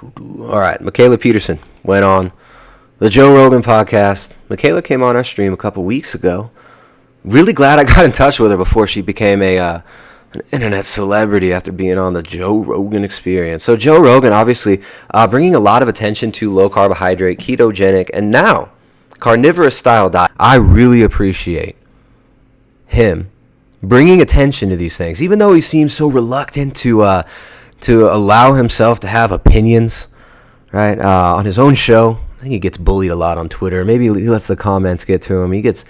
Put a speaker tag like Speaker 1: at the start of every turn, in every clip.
Speaker 1: All right, Mikhaila Peterson went on the Joe Rogan podcast. Mikhaila came on our stream a couple weeks ago. Really glad I got in touch with her before she became an internet celebrity after being on the Joe Rogan experience. So Joe Rogan, obviously, bringing a lot of attention to low carbohydrate, ketogenic, and now carnivorous style diet. I really appreciate him bringing attention to these things, even though he seems so reluctant to allow himself to have opinions, right? On his own show, I think he gets bullied a lot on Twitter. Maybe he lets the comments get to him. He gets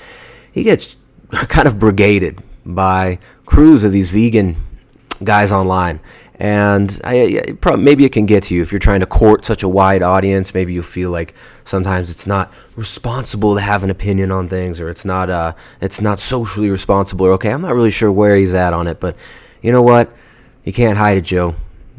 Speaker 1: kind of brigaded by crews of these vegan guys online, and maybe it can get to you if you're trying to court such a wide audience. Maybe you feel like sometimes it's not responsible to have an opinion on things, or it's not socially responsible. Or okay, I'm not really sure where he's at on it, but you know what? You can't hide it, Joe.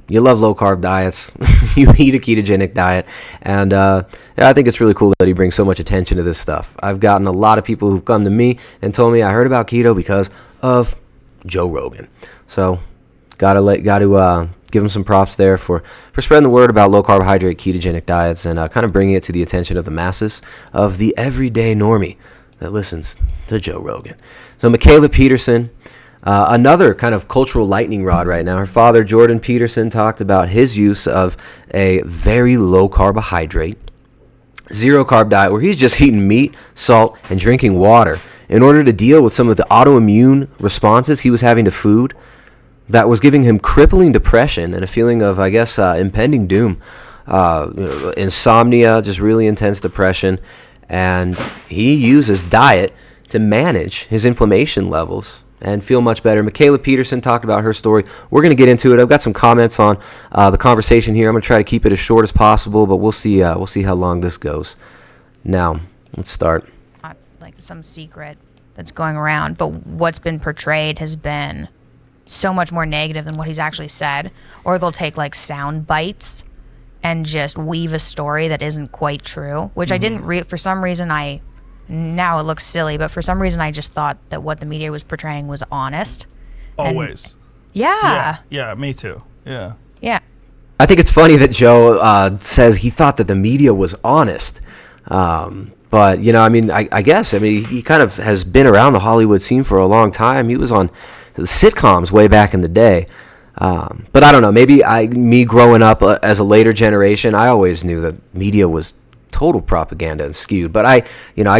Speaker 1: You love low-carb diets. You eat a ketogenic diet. And I think it's really cool that he brings so much attention to this stuff. I've gotten a lot of people who've come to me and told me I heard about keto because of Joe Rogan. So got to give him some props there for spreading the word about low-carbohydrate ketogenic diets and kind of bringing it to the attention of the masses, of the everyday normie that listens to Joe Rogan. So Mikhaila Peterson, another kind of cultural lightning rod right now. Her father, Jordan Peterson, talked about his use of a very low carbohydrate, zero carb diet where he's just eating meat, salt, and drinking water in order to deal with some of the autoimmune responses he was having to food that was giving him crippling depression and a feeling of, I guess, impending doom, insomnia, just really intense depression. And he uses diet to manage his inflammation levels and feel much better. Mikhaila Peterson talked about her story. We're going to get into it. I've got some comments on the conversation here. I'm going to try to keep it as short as possible, but we'll see how long this goes. Now, let's start.
Speaker 2: Not like some secret that's going around, but what's been portrayed has been so much more negative than what he's actually said. Or they'll take like sound bites and just weave a story that isn't quite true, which I didn't for some reason now it looks silly, but for some reason I just thought that what the media was portraying was honest.
Speaker 3: Always.
Speaker 2: Yeah,
Speaker 3: me too. Yeah.
Speaker 1: I think it's funny that Joe says he thought that the media was honest. But, I guess he kind of has been around the Hollywood scene for a long time. He was on the sitcoms way back in the day. But I don't know, maybe me growing up as a later generation, I always knew that media was total propaganda and skewed. But I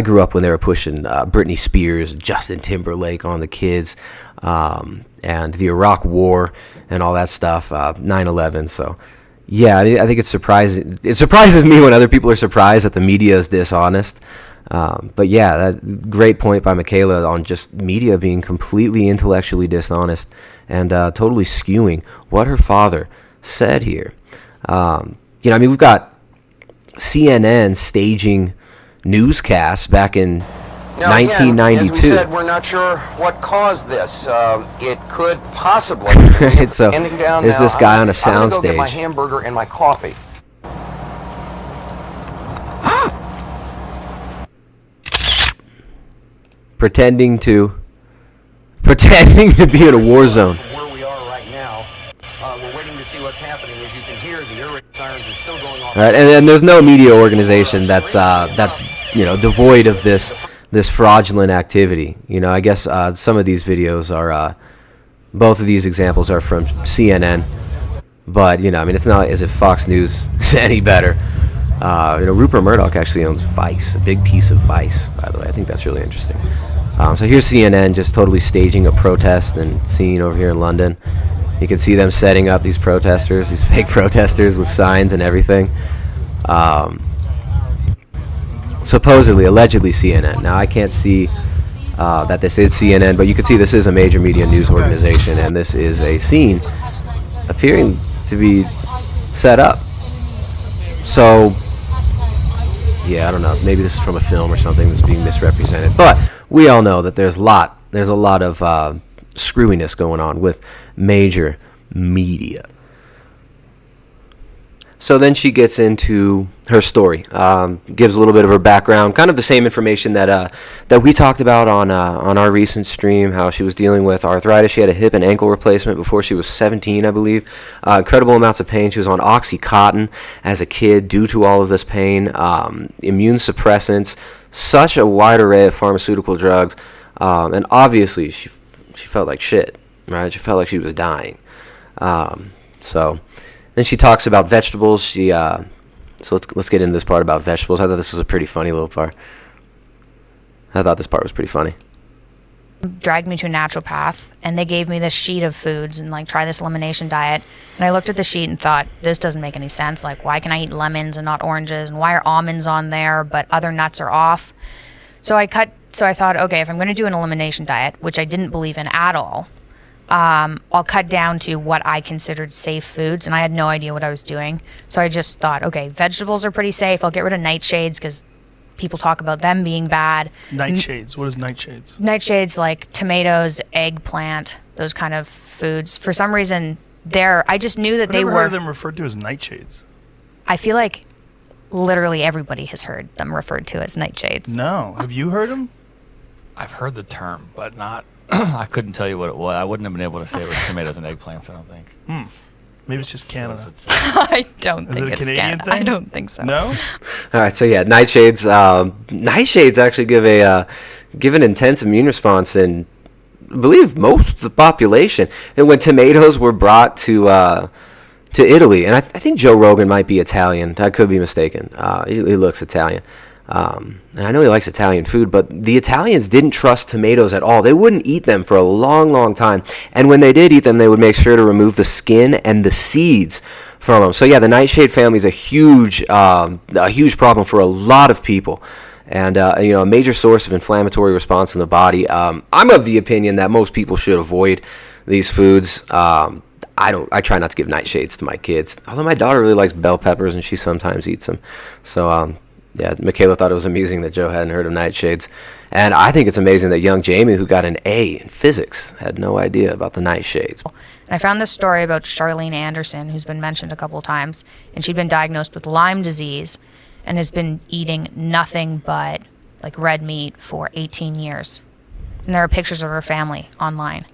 Speaker 1: grew up when they were pushing Britney Spears, Justin Timberlake on the kids, and the Iraq War and all that stuff, 9/11. So yeah, I think it's surprising. It surprises me when other people are surprised that the media is dishonest. But yeah, that great point by Mikhaila on just media being completely intellectually dishonest and totally skewing what her father said here. We've got CNN staging newscasts back in 1992.
Speaker 4: As we said, we're not sure what caused this. It could possibly.
Speaker 1: So there's this guy on a sound stage.
Speaker 4: I'm gonna go get my hamburger and my coffee.
Speaker 1: Pretending to be in a war zone.
Speaker 4: Where we are right now, we're waiting to see what's happening. As you can hear, the air raid sirens are still going off.
Speaker 1: Right, and then there's no media organization that's devoid of this fraudulent activity. I guess some of these videos are, both of these examples are from CNN, but it's not as if Fox News is any better. Rupert Murdoch actually owns Vice, a big piece of Vice, by the way. I think that's really interesting. So here's CNN just totally staging a protest and scene over here in London. You can see them setting up these protesters, these fake protesters with signs and everything. Supposedly, allegedly CNN. Now, I can't see that this is CNN, but you can see this is a major media news organization, and this is a scene appearing to be set up. So, yeah, I don't know. Maybe this is from a film or something that's being misrepresented. But we all know that there's a lot of screwiness going on with major media. So then she gets into her story, gives a little bit of her background, kind of the same information that we talked about on our recent stream, how she was dealing with arthritis. She had a hip and ankle replacement before she was 17, I believe. Incredible amounts of pain. She was on Oxycontin as a kid due to all of this pain, immune suppressants, such a wide array of pharmaceutical drugs, and obviously she felt like shit, right? She felt like she was dying. So then she talks about vegetables. So let's get into this part about vegetables. I thought this was a pretty funny little part. I thought this part was pretty funny.
Speaker 2: Dragged me to a naturopath, and they gave me this sheet of foods and like try this elimination diet. And I looked at the sheet and thought, this doesn't make any sense. Like, why can I eat lemons and not oranges? And why are almonds on there but other nuts are off? So I thought, okay, if I'm going to do an elimination diet, which I didn't believe in at all, I'll cut down to what I considered safe foods, and I had no idea what I was doing. So I just thought, okay, vegetables are pretty safe. I'll get rid of nightshades because people talk about them being bad.
Speaker 3: Nightshades. What is nightshades?
Speaker 2: Nightshades like tomatoes, eggplant, those kind of foods. For some reason, I just knew that
Speaker 3: I've
Speaker 2: they
Speaker 3: never
Speaker 2: were.
Speaker 3: heard them referred to as nightshades.
Speaker 2: I feel like literally everybody has heard them referred to as nightshades.
Speaker 3: No. Have you heard them?
Speaker 5: I've heard the term, but not. I couldn't tell you what it was. I wouldn't have been able to say it was tomatoes and eggplants, I don't think.
Speaker 3: Maybe it's just Canada.
Speaker 2: I don't
Speaker 3: Is
Speaker 2: think
Speaker 3: it a
Speaker 2: it's
Speaker 3: Canadian
Speaker 2: Canada.
Speaker 3: thing?
Speaker 2: I don't think so.
Speaker 3: No?
Speaker 1: All right, so yeah, nightshades. Nightshades actually give an intense immune response in, I believe, most of the population. And when tomatoes were brought to Italy, and I think Joe Rogan might be Italian. I could be mistaken. He looks Italian. And I know he likes Italian food, but the Italians didn't trust tomatoes at all. They wouldn't eat them for a long, long time. And when they did eat them, they would make sure to remove the skin and the seeds from them. So yeah, the nightshade family is a huge problem for a lot of people. And a major source of inflammatory response in the body. I'm of the opinion that most people should avoid these foods. I try not to give nightshades to my kids. Although my daughter really likes bell peppers and she sometimes eats them. So yeah, Mikhaila thought it was amusing that Joe hadn't heard of nightshades. And I think it's amazing that young Jamie, who got an A in physics, had no idea about the nightshades.
Speaker 2: And I found this story about Charlene Anderson, who's been mentioned a couple of times, and she'd been diagnosed with Lyme disease and has been eating nothing but like red meat for 18 years. And there are pictures of her family online.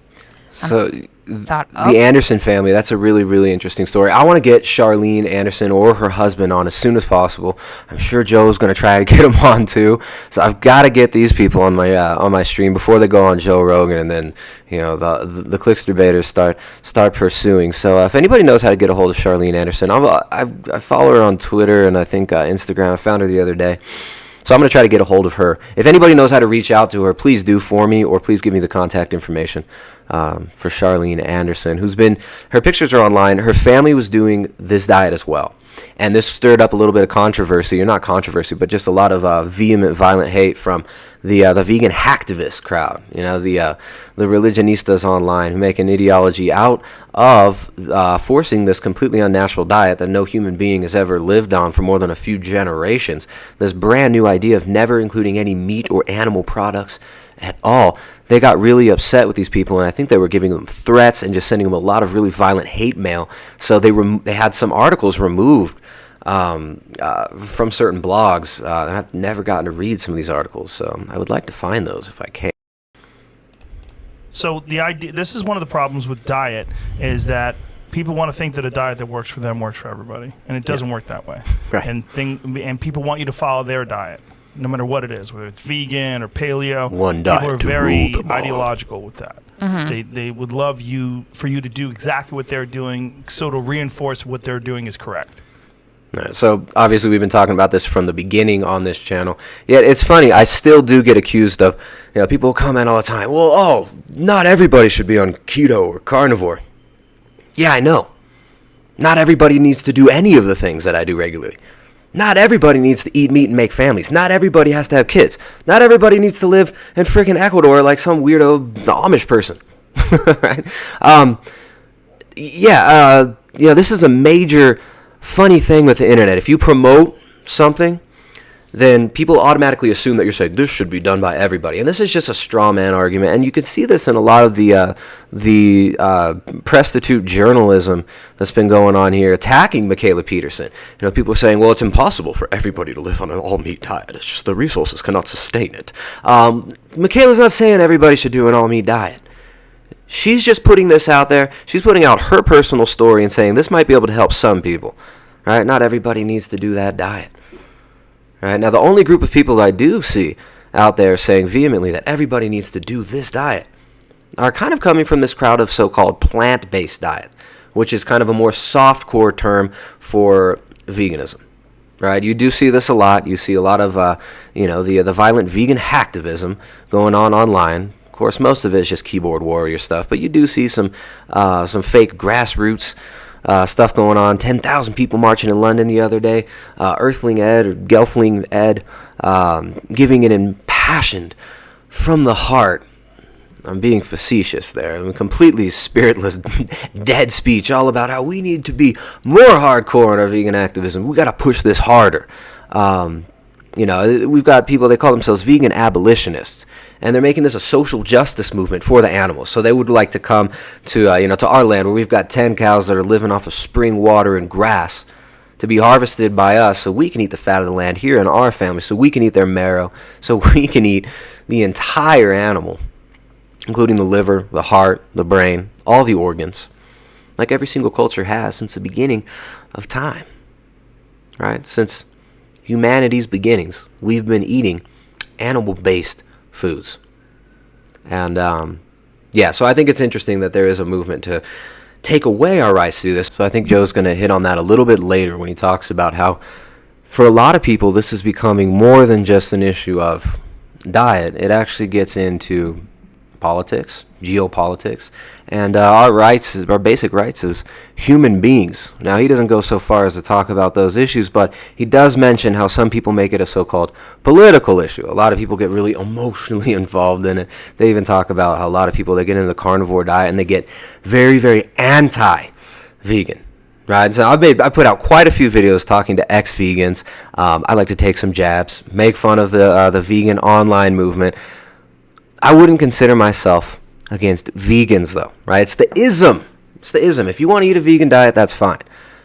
Speaker 1: So
Speaker 2: The
Speaker 1: Anderson family, that's a really, really interesting story. I want to get Charlene Anderson or her husband on as soon as possible. I'm sure Joe's going to try to get them on too. So I've got to get these people on my stream before they go on Joe Rogan, and then the clicks debaters start pursuing. So if anybody knows how to get a hold of Charlene Anderson, I follow her on Twitter and I think Instagram. I found her the other day. So I'm going to try to get a hold of her. If anybody knows how to reach out to her, please do for me, or please give me the contact information for Charlene Anderson, her pictures are online. Her family was doing this diet as well. And this stirred up a little bit of controversy, or not controversy, but just a lot of vehement, violent hate from the vegan hacktivist crowd. The religionistas online who make an ideology out of forcing this completely unnatural diet that no human being has ever lived on for more than a few generations. This brand new idea of never including any meat or animal products at all. They got really upset with these people, and I think they were giving them threats and just sending them a lot of really violent hate mail. So they had some articles removed from certain blogs, and I've never gotten to read some of these articles, so I would like to find those if I can.
Speaker 3: So the idea, this is one of the problems with diet, is that people want to think that a diet that works for them works for everybody, and it doesn't work that way.
Speaker 1: Right.
Speaker 3: And people want you to follow their diet, no matter what it is, whether it's vegan or paleo.
Speaker 1: One diet
Speaker 3: people are
Speaker 1: to
Speaker 3: very
Speaker 1: rule them all.
Speaker 3: ideological with that. They would love for you to do exactly what they're doing, so to reinforce what they're doing is correct.
Speaker 1: Right, so obviously we've been talking about this from the beginning on this channel. Yet it's funny, I still do get accused of, people comment all the time, well, not everybody should be on keto or carnivore. Yeah, I know. Not everybody needs to do any of the things that I do regularly. Not everybody needs to eat meat and make families. Not everybody has to have kids. Not everybody needs to live in freaking Ecuador like some weirdo Amish person. Right? This is a major funny thing with the internet. If you promote something, then people automatically assume that you're saying this should be done by everybody. And this is just a straw man argument. And you can see this in a lot of the prostitute journalism that's been going on here, attacking Mikhaila Peterson. You know, people are saying, well, it's impossible for everybody to live on an all-meat diet. It's just the resources cannot sustain it. Mikhaila's not saying everybody should do an all-meat diet. She's just putting this out there. She's putting out her personal story and saying this might be able to help some people. Right? Not everybody needs to do that diet. Right? Now, the only group of people I do see out there saying vehemently that everybody needs to do this diet are kind of coming from this crowd of so-called plant-based diet, which is kind of a more soft-core term for veganism. Right? You do see this a lot. You see a lot of, the violent vegan hacktivism going on online. Of course, most of it is just keyboard warrior stuff, but you do see some fake grassroots stuff going on. 10,000 people marching in London the other day. Earthling Ed or Gelfling Ed giving an impassioned, from the heart, I'm being facetious there, I mean, completely spiritless, dead speech all about how we need to be more hardcore in our vegan activism. We got to push this harder. We've got people, they call themselves vegan abolitionists, and they're making this a social justice movement for the animals. So they would like to come to our land where we've got 10 cows that are living off of spring water and grass to be harvested by us so we can eat the fat of the land here in our family, so we can eat their marrow, so we can eat the entire animal, including the liver, the heart, the brain, all the organs, like every single culture has since the beginning of time, right? Since humanity's beginnings, we've been eating animal-based foods. And, so I think it's interesting that there is a movement to take away our rights to do this. So I think Joe's going to hit on that a little bit later when he talks about how, for a lot of people, this is becoming more than just an issue of diet. It actually gets into politics, geopolitics, and our basic rights as human beings. Now, he doesn't go so far as to talk about those issues, but he does mention how some people make it a so-called political issue. A lot of people get really emotionally involved in it. They even talk about how a lot of people, they get into the carnivore diet and they get very, very anti-vegan. Right, so I put out quite a few videos talking to ex-vegans. I like to take some jabs, make fun of the vegan online movement. I wouldn't consider myself against vegans, though, right? It's the ism. If you want to eat a vegan diet, that's fine.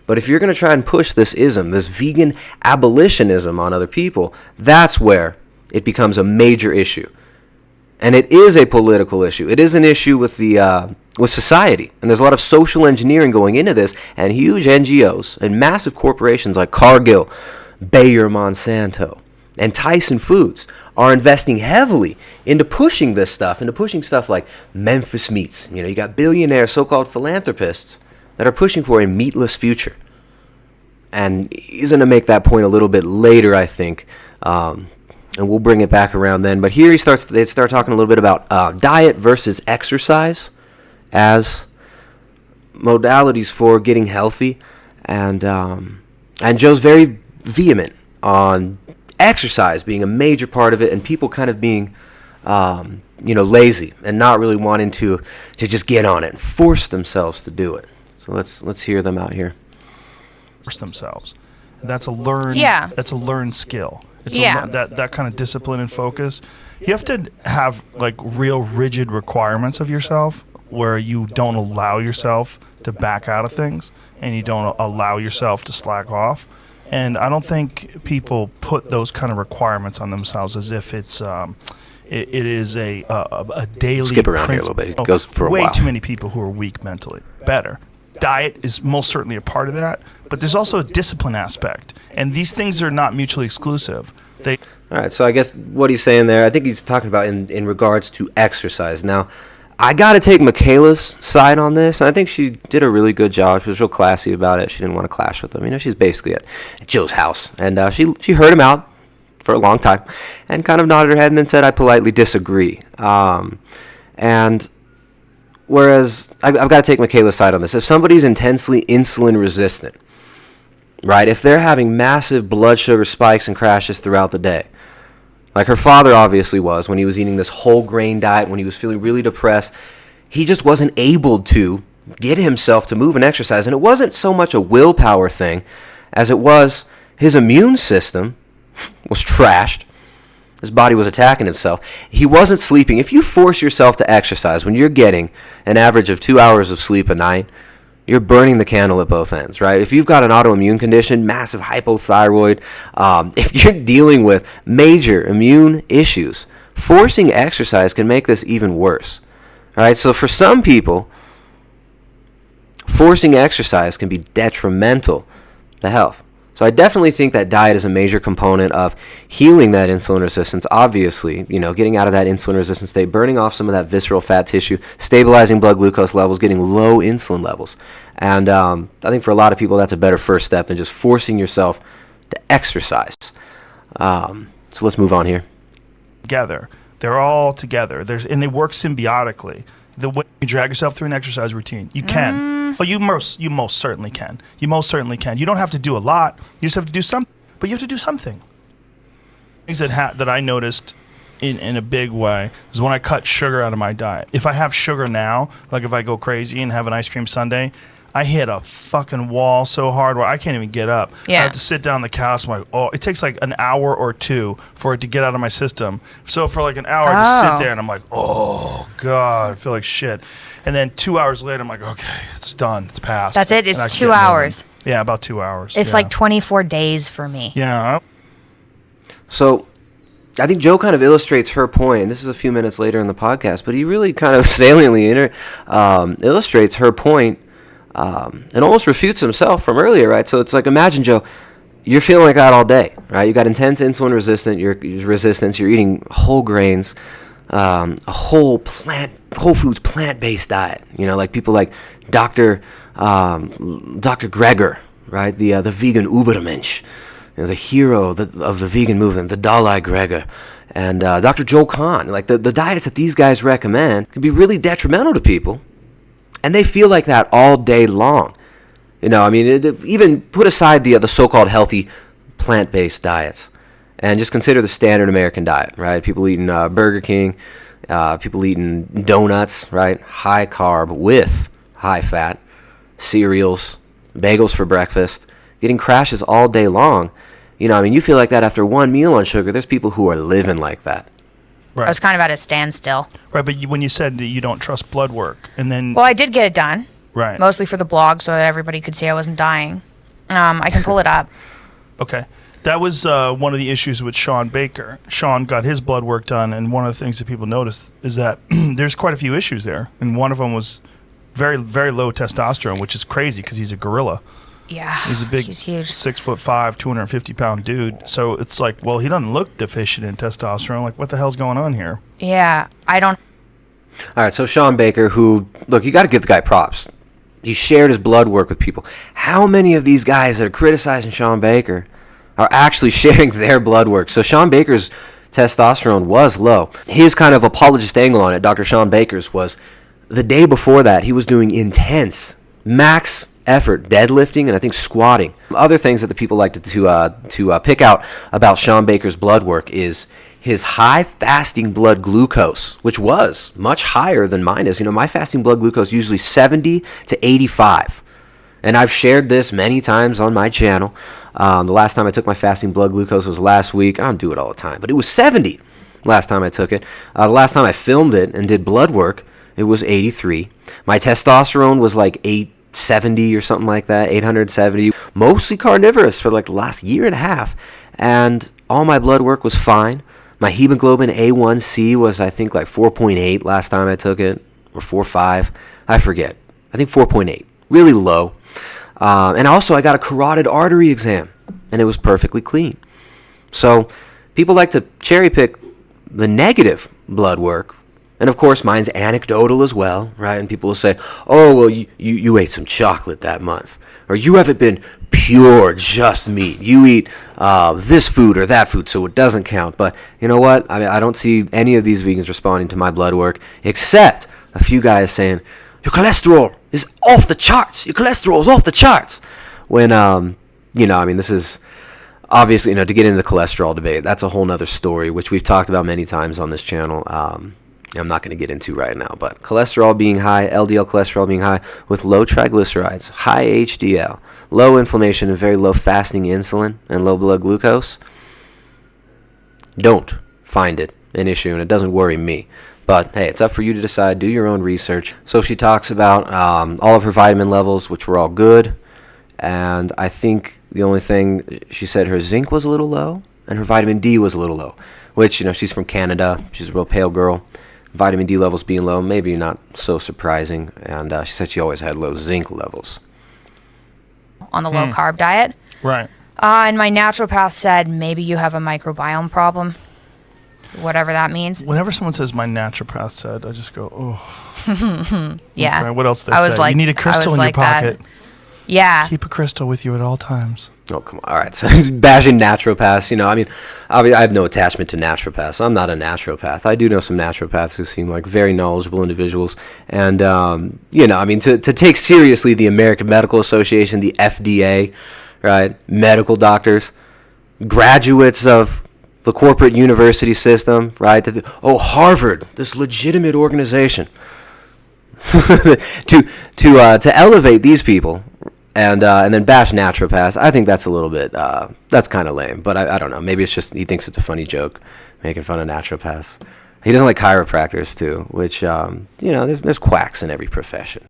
Speaker 1: But if you're going to try and push this ism, this vegan abolitionism on other people, that's where it becomes a major issue. And it is a political issue. It is an issue with with society. And there's a lot of social engineering going into this, and huge NGOs and massive corporations like Cargill, Bayer, Monsanto, and Tyson Foods are investing heavily into pushing this stuff, into pushing stuff like Memphis Meats. You got billionaire so-called philanthropists that are pushing for a meatless future. And he's going to make that point a little bit later, I think, and we'll bring it back around then. But here they start talking a little bit about diet versus exercise as modalities for getting healthy. And Joe's very vehement on exercise being a major part of it, and people kind of being lazy and not really wanting to just get on it and force themselves to do it. So let's hear them out here.
Speaker 3: Force themselves. That's a learned That's a learned skill. It's that kind of discipline and focus. You have to have like real rigid requirements of yourself where you don't allow yourself to back out of things and you don't allow yourself to slack off. And I don't think people put those kind of requirements on themselves as if it's it is a daily.
Speaker 1: Skip around here a little bit. It goes for a while.
Speaker 3: Way too many people who are weak mentally. Better. Diet is most certainly a part of that, but there's also a discipline aspect, and these things are not mutually exclusive. All
Speaker 1: right. So I guess what he's saying there, I think he's talking about in regards to exercise. Now, I got to take Mikhaila's side on this. I think she did a really good job. She was real classy about it. She didn't want to clash with him. She's basically at Joe's house. And she heard him out for a long time and kind of nodded her head and then said, I politely disagree. And whereas I've got to take Mikhaila's side on this. If somebody's intensely insulin resistant, right, if they're having massive blood sugar spikes and crashes throughout the day, like her father obviously was when he was eating this whole grain diet, when he was feeling really depressed, he just wasn't able to get himself to move and exercise. And it wasn't so much a willpower thing as it was his immune system was trashed. His body was attacking himself. He wasn't sleeping. If you force yourself to exercise when you're getting an average of 2 hours of sleep a night, you're burning the candle at both ends, right? If you've got an autoimmune condition, massive hypothyroid, if you're dealing with major immune issues, forcing exercise can make this even worse. All right, so for some people, forcing exercise can be detrimental to health. So I definitely think that diet is a major component of healing that insulin resistance. Obviously, getting out of that insulin resistant state, burning off some of that visceral fat tissue, stabilizing blood glucose levels, getting low insulin levels. And I think for a lot of people, that's a better first step than just forcing yourself to exercise. So let's move on here.
Speaker 3: Together. They're all together. And they work symbiotically. The way you drag yourself through an exercise routine, you can. Well, you most certainly can. You most certainly can. You don't have to do a lot. You just have to do something. But you have to do something. Things that I noticed in a big way is when I cut sugar out of my diet. If I have sugar now, like if I go crazy and have an ice cream sundae, I hit a fucking wall so hard where I can't even get up.
Speaker 2: Yeah.
Speaker 3: I have to sit down on the couch. I'm like, it takes like an hour or two for it to get out of my system. So for like an hour, I just sit there and I'm like, oh, God, I feel like shit. And then 2 hours later, I'm like, okay, it's done. It's passed.
Speaker 2: That's it. It's 2 hours.
Speaker 3: Yeah, about 2 hours.
Speaker 2: It's like 24 days for me.
Speaker 3: Yeah.
Speaker 1: So I think Joe kind of illustrates her point, and this is a few minutes later in the podcast, but he really kind of saliently illustrates her point and almost refutes himself from earlier, right? So it's like, imagine, Joe, you're feeling like that all day, right? You got intense insulin resistance, you're eating whole grains, a whole foods plant-based diet, like people like Dr. Greger, right? The vegan Ubermensch, the hero of the vegan movement, the Dalai Greger, and Dr. Joe Kahn. Like the diets that these guys recommend can be really detrimental to people. And they feel like that all day long. Even put aside the so-called healthy plant-based diets and just consider the standard American diet, right? People eating Burger King, people eating donuts, right? High carb with high fat, cereals, bagels for breakfast, getting crashes all day long. You feel like that after one meal on sugar. There's people who are living like that.
Speaker 3: Right.
Speaker 2: I was kind of at a standstill.
Speaker 3: Right, but when you said that you don't trust blood work, and then...
Speaker 2: Well, I did get it done.
Speaker 3: Right.
Speaker 2: Mostly for the blog so that everybody could see I wasn't dying. I can pull it up.
Speaker 3: Okay. That was one of the issues with Shaun Baker. Shaun got his blood work done, and one of the things that people noticed is that there's quite a few issues there. And one of them was very, very low testosterone, which is crazy because he's a gorilla.
Speaker 2: Yeah,
Speaker 3: he's huge. 6'5", 250-pound dude. So it's like, well, he doesn't look deficient in testosterone. Like, what the hell's going on here?
Speaker 2: Yeah, I don't.
Speaker 1: All right, so Shaun Baker, you got to give the guy props. He shared his blood work with people. How many of these guys that are criticizing Shaun Baker are actually sharing their blood work? So Shaun Baker's testosterone was low. His kind of apologist angle on it, Dr. Shaun Baker's, was the day before that he was doing intense, max effort deadlifting and I think squatting. Other things that the people like to pick out about Shaun Baker's blood work is his high fasting blood glucose, which was much higher than mine is. My fasting blood glucose usually 70 to 85. And I've shared this many times on my channel. The last time I took my fasting blood glucose was last week. I don't do it all the time, but it was 70 last time I took it. The last time I filmed it and did blood work, it was 83. My testosterone was like 870 or something like that, 870. Mostly carnivorous for like the last year and a half. And all my blood work was fine. My hemoglobin A1C was, I think, like 4.8 last time I took it, or 4.5. I forget. I think 4.8. Really low. And also, I got a carotid artery exam, and it was perfectly clean. So people like to cherry pick the negative blood work. And, of course, mine's anecdotal as well, right? And people will say, oh, well, you ate some chocolate that month. Or you haven't been pure just meat. You eat this food or that food, so it doesn't count. But you know what? I don't see any of these vegans responding to my blood work, except a few guys saying, your cholesterol is off the charts. Your cholesterol is off the charts. When, this is obviously, to get into the cholesterol debate, that's a whole nother story, which we've talked about many times on this channel. I'm not going to get into right now, but cholesterol being high, LDL cholesterol being high with low triglycerides, high HDL, low inflammation and very low fasting insulin and low blood glucose, don't find it an issue, and it doesn't worry me. But hey, it's up for you to decide. Do your own research. So she talks about all of her vitamin levels, which were all good. And I think the only thing, she said her zinc was a little low and her vitamin D was a little low, which, she's from Canada. She's a real pale girl. Vitamin D levels being low, maybe not so surprising. And she said she always had low zinc levels.
Speaker 2: On the low carb diet.
Speaker 3: Right.
Speaker 2: And my naturopath said maybe you have a microbiome problem, whatever that means.
Speaker 3: Whenever someone says my naturopath said, I just go, oh.
Speaker 2: Yeah.
Speaker 3: Okay, what else they
Speaker 2: I was
Speaker 3: say?
Speaker 2: like,
Speaker 3: you need a crystal in your pocket.
Speaker 2: Yeah.
Speaker 3: Keep a crystal with you at all times.
Speaker 1: Oh, come on. All right. So bashing naturopaths, I have no attachment to naturopaths. I'm not a naturopath. I do know some naturopaths who seem like very knowledgeable individuals. And, to take seriously the American Medical Association, the FDA, right, medical doctors, graduates of the corporate university system, right, Harvard, this legitimate organization, to elevate these people, and then bash naturopaths. I think that's a little bit, that's kind of lame. But I don't know. Maybe it's just he thinks it's a funny joke, making fun of naturopaths. He doesn't like chiropractors too, which there's quacks in every profession.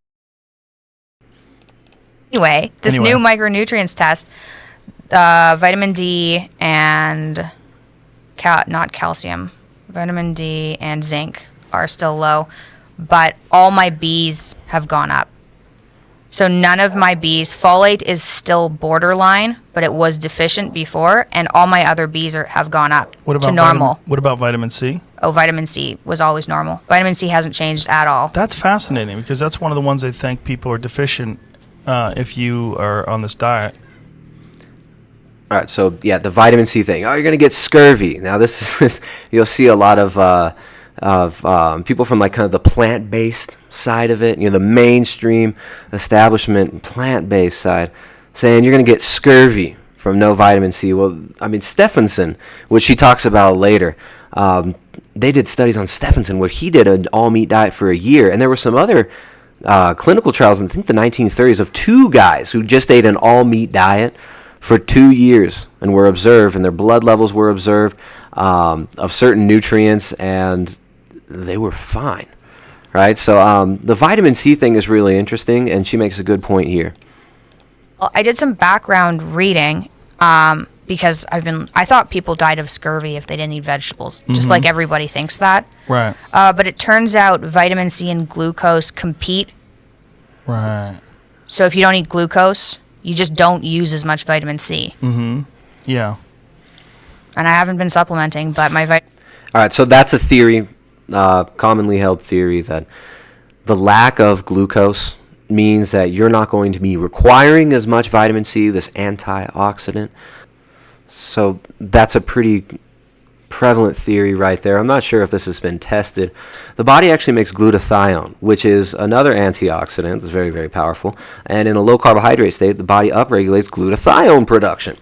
Speaker 2: Anyway, this new micronutrients test, vitamin D and not calcium, vitamin D and zinc are still low, but all my Bs have gone up. So none of my Bs, folate is still borderline, but it was deficient before, and all my other Bs have gone up to normal.
Speaker 3: What about vitamin C?
Speaker 2: Oh, vitamin C was always normal. Vitamin C hasn't changed at all.
Speaker 3: That's fascinating because that's one of the ones I think people are deficient if you are on this diet.
Speaker 1: All right, so yeah, the vitamin C thing. Oh, you're gonna get scurvy. Now this is you'll see a lot of people from like kind of the plant-based side of it, the mainstream establishment plant-based side, saying you're gonna get scurvy from no vitamin C. Well, Stephenson, which she talks about later, they did studies on Stephenson where he did an all-meat diet for a year, and there were some other clinical trials in I think the 1930s of two guys who just ate an all-meat diet for 2 years and were observed, and their blood levels were observed of certain nutrients, and they were fine, right? So the vitamin C thing is really interesting, and she makes a good point here.
Speaker 2: Well, I did some background reading because I thought people died of scurvy if they didn't eat vegetables, just like everybody thinks that.
Speaker 3: Right.
Speaker 2: But it turns out vitamin C and glucose compete.
Speaker 3: Right.
Speaker 2: So if you don't eat glucose, you just don't use as much vitamin C.
Speaker 3: Mm-hmm. Yeah.
Speaker 2: And I haven't been supplementing, but my
Speaker 1: All right, so that's a theory, commonly held theory, that the lack of glucose means that you're not going to be requiring as much vitamin C, this antioxidant. So that's a pretty prevalent theory right there. I'm not sure if this has been tested. The body actually makes glutathione, which is another antioxidant that's very, very powerful. And in a low carbohydrate state, the body upregulates glutathione production.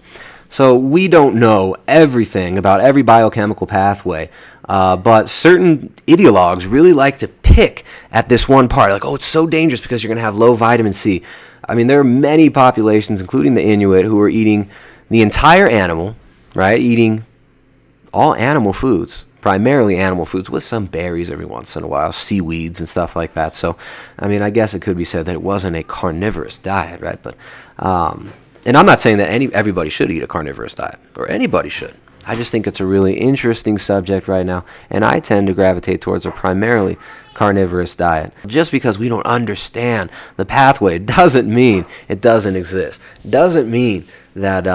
Speaker 1: So we don't know everything about every biochemical pathway, but certain ideologues really like to pick at this one part, like, oh, it's so dangerous because you're going to have low vitamin C. There are many populations, including the Inuit, who are eating the entire animal, right, eating all animal foods, primarily animal foods, with some berries every once in a while, seaweeds and stuff like that. So, I guess it could be said that it wasn't a carnivorous diet, right? But, and I'm not saying that everybody should eat a carnivorous diet, or anybody should. I just think it's a really interesting subject right now, and I tend to gravitate towards a primarily carnivorous diet. Just because we don't understand the pathway doesn't mean it doesn't exist. Doesn't mean that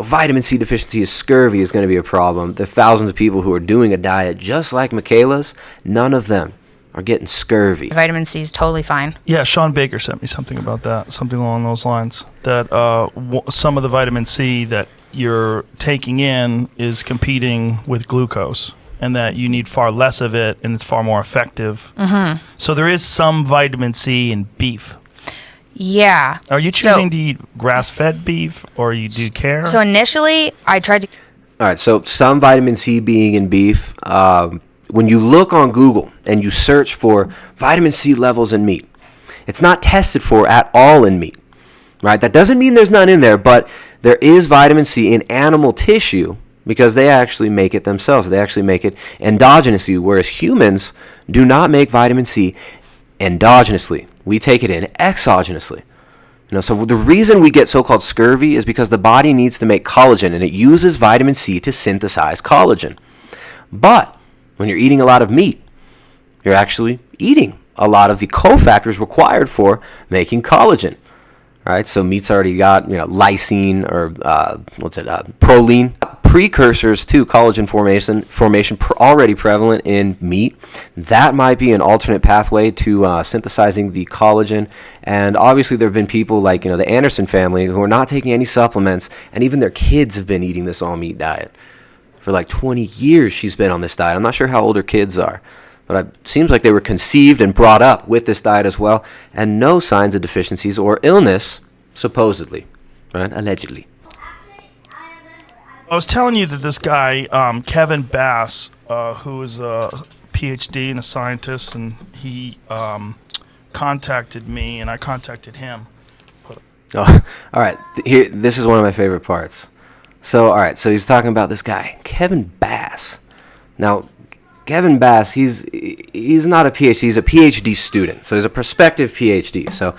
Speaker 1: vitamin C deficiency is scurvy is going to be a problem. There are thousands of people who are doing a diet just like Mikhaila's. None of them are getting scurvy.
Speaker 2: vitamin C is totally fine.
Speaker 3: Yeah, Shaun Baker sent me something about that, something along those lines, that some of the vitamin C that you're taking in is competing with glucose, and that you need far less of it, and it's far more effective. Mm-hmm. So there is some vitamin C in beef.
Speaker 2: Yeah.
Speaker 3: Are you choosing to eat grass-fed beef, or do you care?
Speaker 2: So initially, I tried to...
Speaker 1: All right, so some vitamin C being in beef, when you look on Google and you search for vitamin C levels in meat, it's not tested for at all in meat, right? That doesn't mean there's none in there, but there is vitamin C in animal tissue because they actually make it themselves. They actually make it endogenously, whereas humans do not make vitamin C endogenously. We take it in exogenously. So the reason we get so-called scurvy is because the body needs to make collagen, and it uses vitamin C to synthesize collagen. But when you're eating a lot of meat, you're actually eating a lot of the cofactors required for making collagen. Right? So meat's already got lysine or proline, precursors to collagen formation already prevalent in meat. That might be an alternate pathway to synthesizing the collagen. And obviously there have been people like the Anderson family who are not taking any supplements, and even their kids have been eating this all meat diet for like 20 years. She's been on this diet. I'm not sure how old her kids are, but it seems like they were conceived and brought up with this diet as well, and no signs of deficiencies or illness, supposedly, right? Allegedly.
Speaker 3: I was telling you that this guy, Kevin Bass, who is a PhD and a scientist, and he contacted me, and I contacted him.
Speaker 1: Oh, all right. Here, this is one of my favorite parts. So, all right. So he's talking about this guy, Kevin Bass. Now, Kevin Bass, he's not a PhD. He's a PhD student. So he's a prospective PhD. So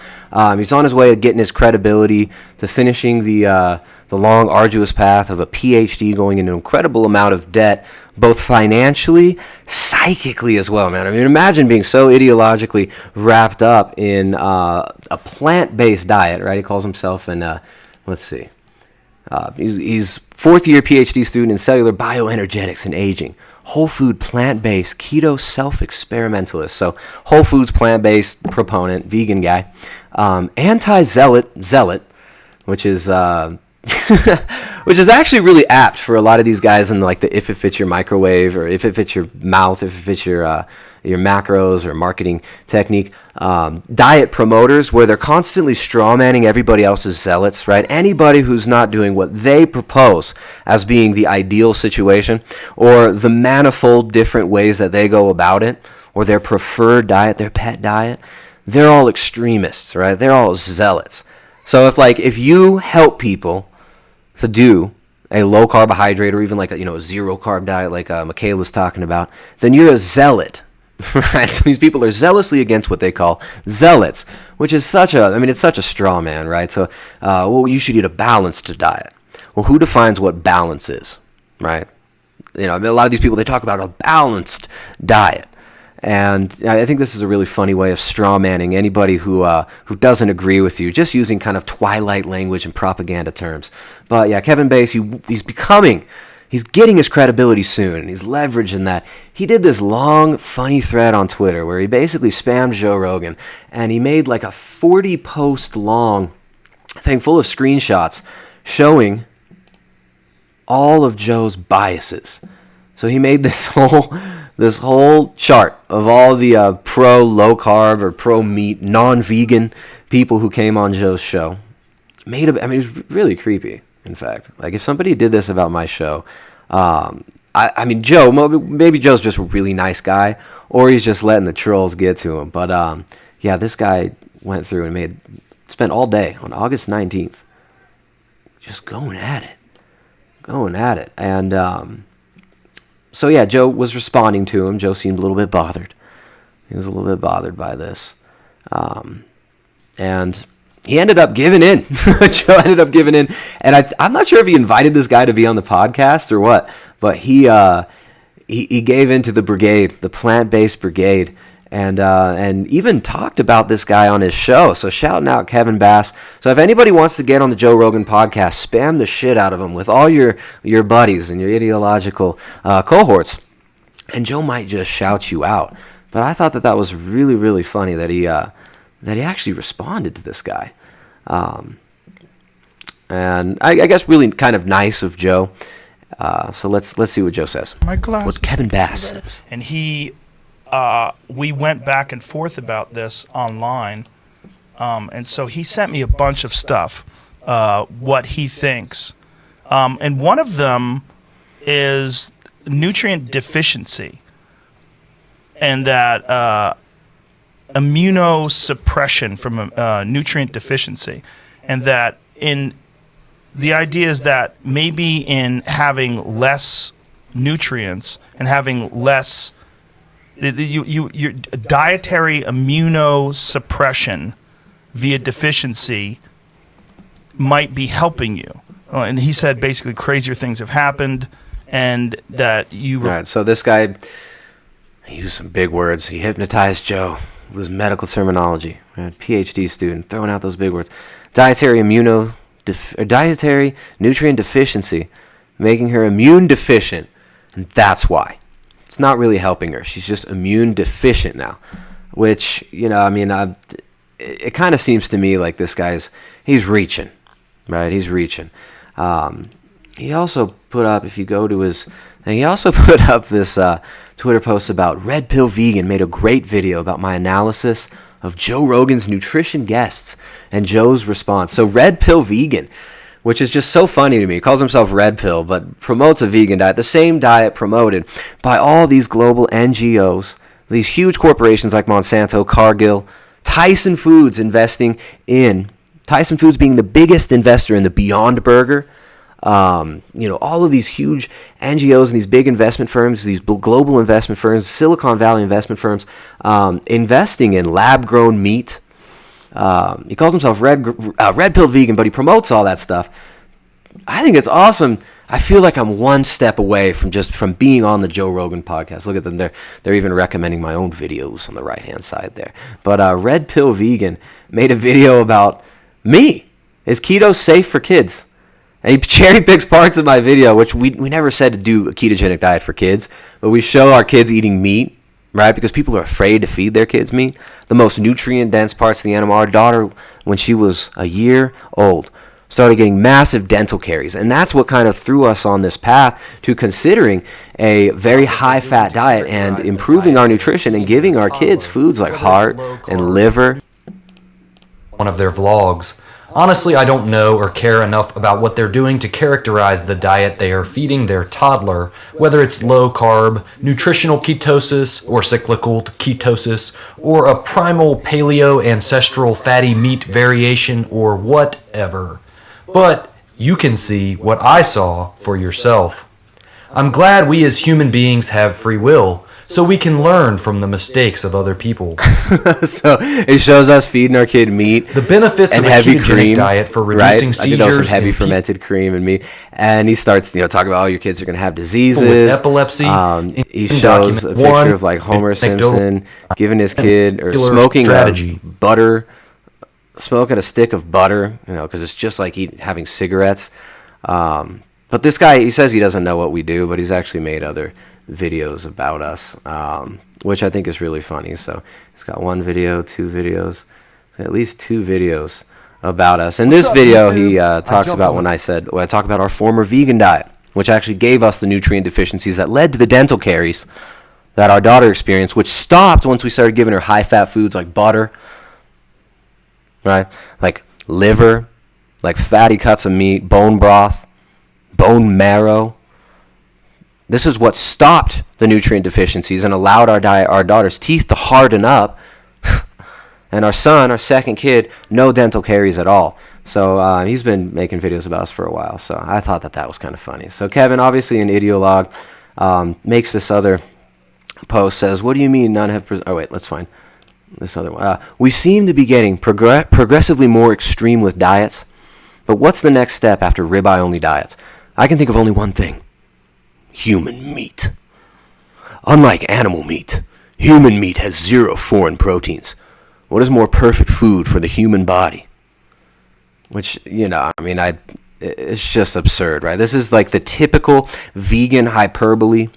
Speaker 1: he's on his way to getting his credibility, to finishing the long, arduous path of a PhD, going into an incredible amount of debt, both financially, psychically as well, man. I mean, imagine being so ideologically wrapped up in a plant-based diet, right? He calls himself let's see. He's fourth-year PhD student in cellular bioenergetics and aging. Whole food, plant-based, keto self-experimentalist. So whole foods, plant-based proponent, vegan guy. Anti-zealot, which is which is actually really apt for a lot of these guys in like the if it fits your microwave, or if it fits your mouth, if it fits your macros or marketing technique. Diet promoters, where they're constantly strawmanning everybody else's zealots, right? Anybody who's not doing what they propose as being the ideal situation, or the manifold different ways that they go about it, or their preferred diet, their pet diet, they're all extremists, right? They're all zealots. So if you help people to do a low carbohydrate, or even like a zero carb diet like Mikhaila's talking about, then you're a zealot. Right? So these people are zealously against what they call zealots, which is it's such a straw man, right? So, you should eat a balanced diet. Well, who defines what balance is, right? A lot of these people, they talk about a balanced diet. And I think this is a really funny way of straw manning anybody who doesn't agree with you, just using kind of Twilight language and propaganda terms. But yeah, Kevin Bass, he's getting his credibility soon, and he's leveraging that. He did this long, funny thread on Twitter where he basically spammed Joe Rogan, and he made like a 40-post long thing full of screenshots showing all of Joe's biases. So he made this whole chart of all the pro low carb or pro meat, non-vegan people who came on Joe's show. It was really creepy. In fact, like if somebody did this about my show, Joe, maybe Joe's just a really nice guy, or he's just letting the trolls get to him. But this guy went through and spent all day on August 19th just going at it. And so yeah, Joe was responding to him. Joe seemed a little bit bothered. He was a little bit bothered by this, and he ended up giving in. Joe ended up giving in, and I'm not sure if he invited this guy to be on the podcast or what, but he gave in to the brigade, the plant-based brigade, and even talked about this guy on his show. So shouting out Kevin Bass. So if anybody wants to get on the Joe Rogan podcast, spam the shit out of him with all your buddies and your ideological cohorts, and Joe might just shout you out. But I thought that was really, really funny that he actually responded to this guy. And I guess really kind of nice of Joe. So let's see what Joe says. What Kevin Bass says.
Speaker 3: And we went back and forth about this online. And so he sent me a bunch of stuff, what he thinks. And one of them is nutrient deficiency. And that immunosuppression from nutrient deficiency, and that in the idea is that maybe in having less nutrients and having less your dietary immunosuppression via deficiency might be helping you. And he said basically crazier things have happened, and that you...
Speaker 1: All right, so this guy, he used some big words. He hypnotized Joe with his medical terminology. Right? PhD student, throwing out those big words. Dietary nutrient deficiency, making her immune deficient. And that's why. It's not really helping her. She's just immune deficient now. Which, it kind of seems to me like this guy's, he's reaching. Right? He's reaching. He also put up, if you go to his, he also put up this Twitter post about Red Pill Vegan, made a great video about my analysis of Joe Rogan's nutrition guests and Joe's response. So Red Pill Vegan, which is just so funny to me, he calls himself Red Pill, but promotes a vegan diet, the same diet promoted by all these global NGOs, these huge corporations like Monsanto, Cargill, Tyson Foods Tyson Foods being the biggest investor in the Beyond Burger. All of these huge NGOs and these big investment firms, these global investment firms, Silicon Valley investment firms, investing in lab-grown meat. He calls himself Red Pill Vegan, but he promotes all that stuff. I think it's awesome. I feel like I'm one step away from being on the Joe Rogan podcast. Look at them. They're even recommending my own videos on the right-hand side there. But Red Pill Vegan made a video about me. Is keto safe for kids? And he cherry picks parts of my video, which we never said to do a ketogenic diet for kids, but we show our kids eating meat, right? Because people are afraid to feed their kids meat. The most nutrient-dense parts of the animal. Our daughter, when she was a year old, started getting massive dental caries. And that's what kind of threw us on this path to considering a very high-fat diet and improving our nutrition and giving our kids foods like heart and liver.
Speaker 6: One of their vlogs. Honestly, I don't know or care enough about what they're doing to characterize the diet they are feeding their toddler, whether it's low-carb, nutritional ketosis, or cyclical ketosis, or a primal paleo ancestral fatty meat variation, or whatever. But you can see what I saw for yourself. I'm glad we as human beings have free will, so we can learn from the mistakes of other people.
Speaker 1: So it shows us feeding our kid meat.
Speaker 6: The benefits
Speaker 1: and
Speaker 6: of a
Speaker 1: heavy
Speaker 6: ketogenic
Speaker 1: cream,
Speaker 6: diet for reducing
Speaker 1: right?
Speaker 6: seizures.
Speaker 1: I did some heavy fermented cream and meat. And he starts, talking about, your kids are going to have diseases.
Speaker 6: With epilepsy.
Speaker 1: He shows a picture of like Homer Simpson giving his kid, or smoking smoking a stick of butter, because it's just like having cigarettes. But this guy, he says he doesn't know what we do, but he's actually made other videos about us, which I think is really funny. So he's got one video, two videos, at least two videos about us. In this video, he talks about when I talk about our former vegan diet, which actually gave us the nutrient deficiencies that led to the dental caries that our daughter experienced, which stopped once we started giving her high-fat foods like butter, right? Like liver, like fatty cuts of meat, bone broth, bone marrow. This is what stopped the nutrient deficiencies and allowed our daughter's teeth to harden up. And our son, our second kid, no dental caries at all. So he's been making videos about us for a while. So I thought that was kind of funny. So Kevin, obviously an ideologue, makes this other post, says, what do you mean none have... let's find this other one. We seem to be getting progressively more extreme with diets. But what's the next step after ribeye-only diets? I can think of only one thing. Human meat. Unlike animal meat, human meat has 0 foreign proteins. What is more perfect food for the human body? Which, it's just absurd, right? This is like the typical vegan hyperbole.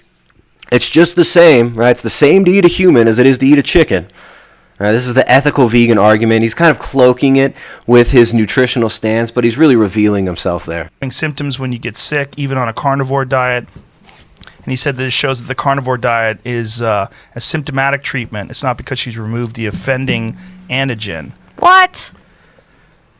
Speaker 1: It's just the same, right? It's the same to eat a human as it is to eat a chicken. Right, this is the ethical vegan argument. He's kind of cloaking it with his nutritional stance, but he's really revealing himself there.
Speaker 3: Symptoms when you get sick, even on a carnivore diet. And he said that it shows that the carnivore diet is a symptomatic treatment. It's not because she's removed the offending antigen.
Speaker 2: What?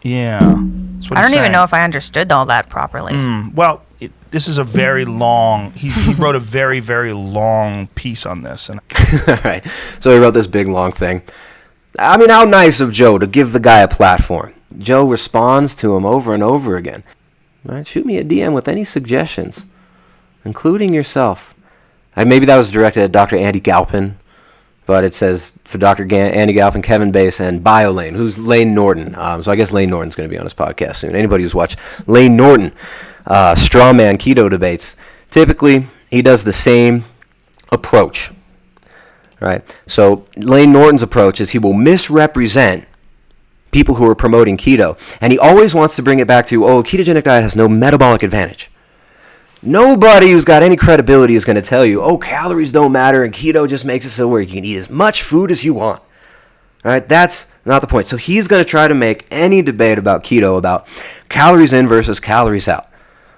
Speaker 3: Yeah. That's what
Speaker 2: I don't
Speaker 3: he's
Speaker 2: even
Speaker 3: saying.
Speaker 2: know if I understood all that properly.
Speaker 3: Well, this is a very long... He wrote a very, very long piece on this. And
Speaker 1: all right. So he wrote this big, long thing. I mean, how nice of Joe to give the guy a platform. Joe responds to him over and over again. Right? Shoot me a DM with any suggestions, including yourself. Maybe that was directed at Dr. Andy Galpin, but it says for Dr. Andy Galpin, Kevin Bass, and BioLane, who's Lane Norton. So I guess Lane Norton's going to be on his podcast soon. Anybody who's watched Lane Norton strawman keto debates, typically he does the same approach, right? So Lane Norton's approach is he will misrepresent people who are promoting keto, and he always wants to bring it back to, a ketogenic diet has no metabolic advantage. Nobody who's got any credibility is going to tell you, calories don't matter and keto just makes it so where you can eat as much food as you want. All right, that's not the point. So he's going to try to make any debate about keto about calories in versus calories out,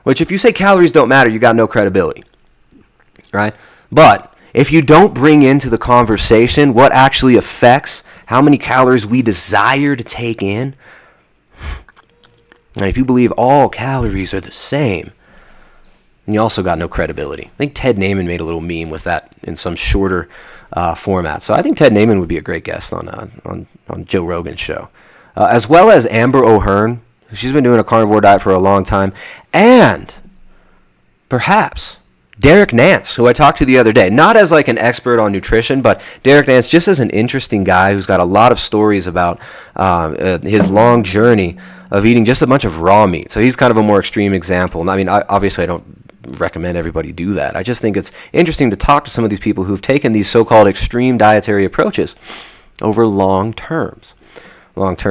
Speaker 1: which if you say calories don't matter, you got no credibility, right? But if you don't bring into the conversation what actually affects how many calories we desire to take in, and if you believe all calories are the same, and you also got no credibility. I think Ted Naiman made a little meme with that in some shorter format. So I think Ted Naiman would be a great guest on Joe Rogan's show. As well as Amber O'Hearn. She's been doing a carnivore diet for a long time. And perhaps Derek Nance, who I talked to the other day. Not as like an expert on nutrition, but Derek Nance just as an interesting guy who's got a lot of stories about his long journey of eating just a bunch of raw meat. So he's kind of a more extreme example. I mean, obviously I don't recommend everybody do that. I just think it's interesting to talk to some of these people who've taken these so-called extreme dietary approaches over long term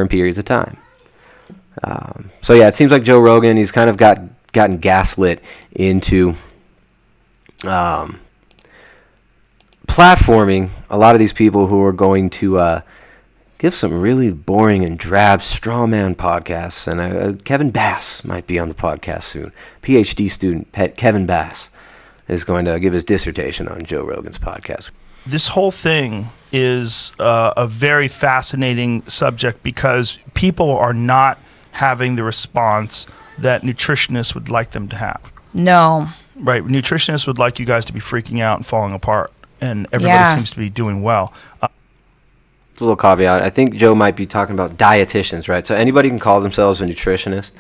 Speaker 1: periods of time. So yeah, it seems like Joe Rogan, he's kind of gotten gaslit into platforming a lot of these people who are going to give some really boring and drab straw man podcasts. And Kevin Bass might be on the podcast soon. PhD student Kevin Bass is going to give his dissertation on Joe Rogan's podcast.
Speaker 3: This whole thing is a very fascinating subject because people are not having the response that nutritionists would like them to have.
Speaker 2: No.
Speaker 3: Right. Nutritionists would like you guys to be freaking out and falling apart, and everybody seems to be doing well.
Speaker 1: It's a little caveat. I think Joe might be talking about dietitians, right? So anybody can call themselves a nutritionist.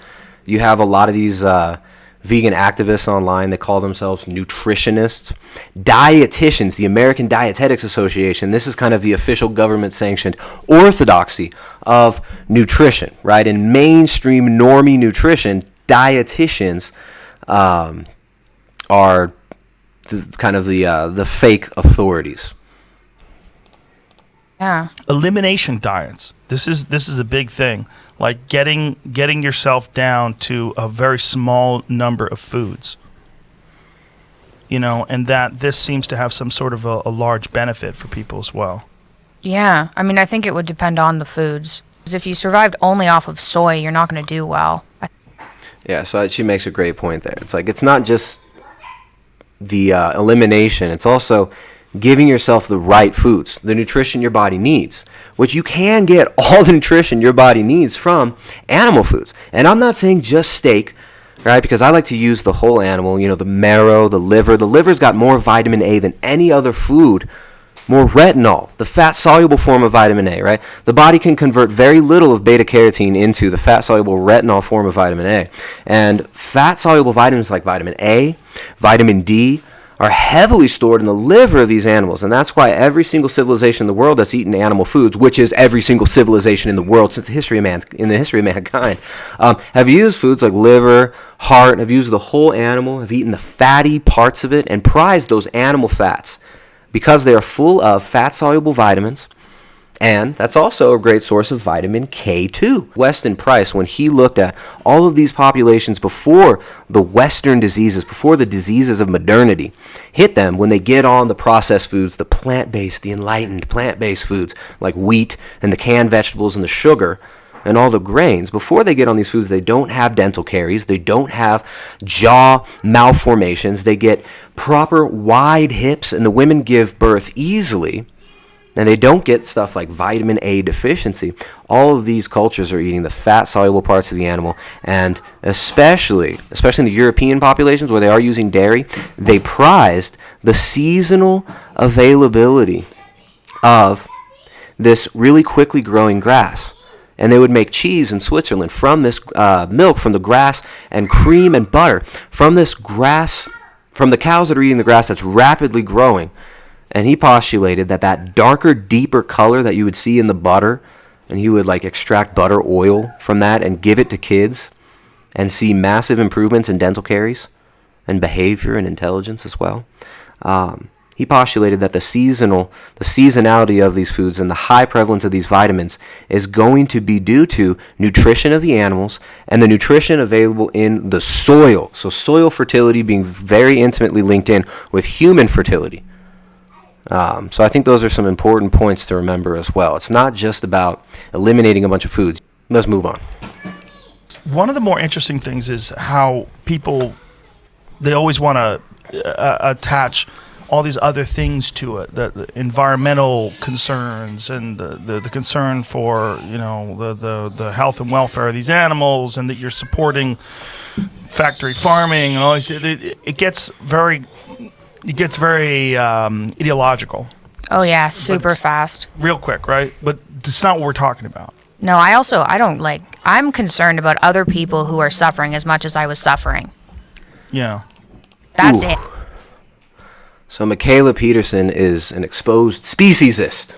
Speaker 1: You have a lot of these vegan activists online that call themselves nutritionists. Dietitians, the American Dietetics Association, this is kind of the official government-sanctioned orthodoxy of nutrition, right? In mainstream normie nutrition, dietitians are the fake authorities.
Speaker 2: Yeah.
Speaker 3: Elimination diets. This is a big thing. Like getting yourself down to a very small number of foods. And that this seems to have some sort of a large benefit for people as well.
Speaker 2: Yeah. I mean, I think it would depend on the foods. Because if you survived only off of soy, you're not going to do well.
Speaker 1: Yeah, so she makes a great point there. It's like it's not just the elimination. It's also giving yourself the right foods, the nutrition your body needs, which you can get all the nutrition your body needs from animal foods. And I'm not saying just steak, right? Because I like to use the whole animal, the marrow, the liver. The liver's got more vitamin A than any other food, more retinol, the fat-soluble form of vitamin A, right? The body can convert very little of beta-carotene into the fat-soluble retinol form of vitamin A. And fat-soluble vitamins like vitamin A, vitamin D, are heavily stored in the liver of these animals, and that's why every single civilization in the world that's eaten animal foods, which is every single civilization in the world since the history of mankind, have used foods like liver, heart, have used the whole animal, have eaten the fatty parts of it, and prized those animal fats because they are full of fat-soluble vitamins. And that's also a great source of vitamin K2. Weston Price, when he looked at all of these populations before the Western diseases, before the diseases of modernity hit them, when they get on the processed foods, the plant-based, the enlightened plant-based foods like wheat and the canned vegetables and the sugar and all the grains, before they get on these foods, they don't have dental caries, they don't have jaw malformations, they get proper wide hips, and the women give birth easily. And they don't get stuff like vitamin A deficiency. All of these cultures are eating the fat-soluble parts of the animal, and especially in the European populations where they are using dairy, they prized the seasonal availability of this really quickly growing grass. and they would make cheese in Switzerland from this milk from the grass, and cream and butter from this grass, from the cows that are eating the grass that's rapidly growing. And he postulated that darker, deeper color that you would see in the butter, and he would like extract butter oil from that and give it to kids and see massive improvements in dental caries and behavior and intelligence as well. He postulated that the seasonality of these foods and the high prevalence of these vitamins is going to be due to nutrition of the animals and the nutrition available in the soil. So soil fertility being very intimately linked in with human fertility. So I think those are some important points to remember as well. It's not just about eliminating a bunch of foods. Let's move on.
Speaker 3: One of the more interesting things is how people, they always want to attach all these other things to it, the environmental concerns and the concern for, you know, the health and welfare of these animals, and that you're supporting factory farming and all these. It gets very ideological.
Speaker 2: Oh yeah, super fast.
Speaker 3: Real quick, right? But it's not what we're talking about.
Speaker 2: No, I'm concerned about other people who are suffering as much as I was suffering.
Speaker 3: Yeah.
Speaker 2: That's it.
Speaker 1: So Mikhaila Peterson is an exposed speciesist.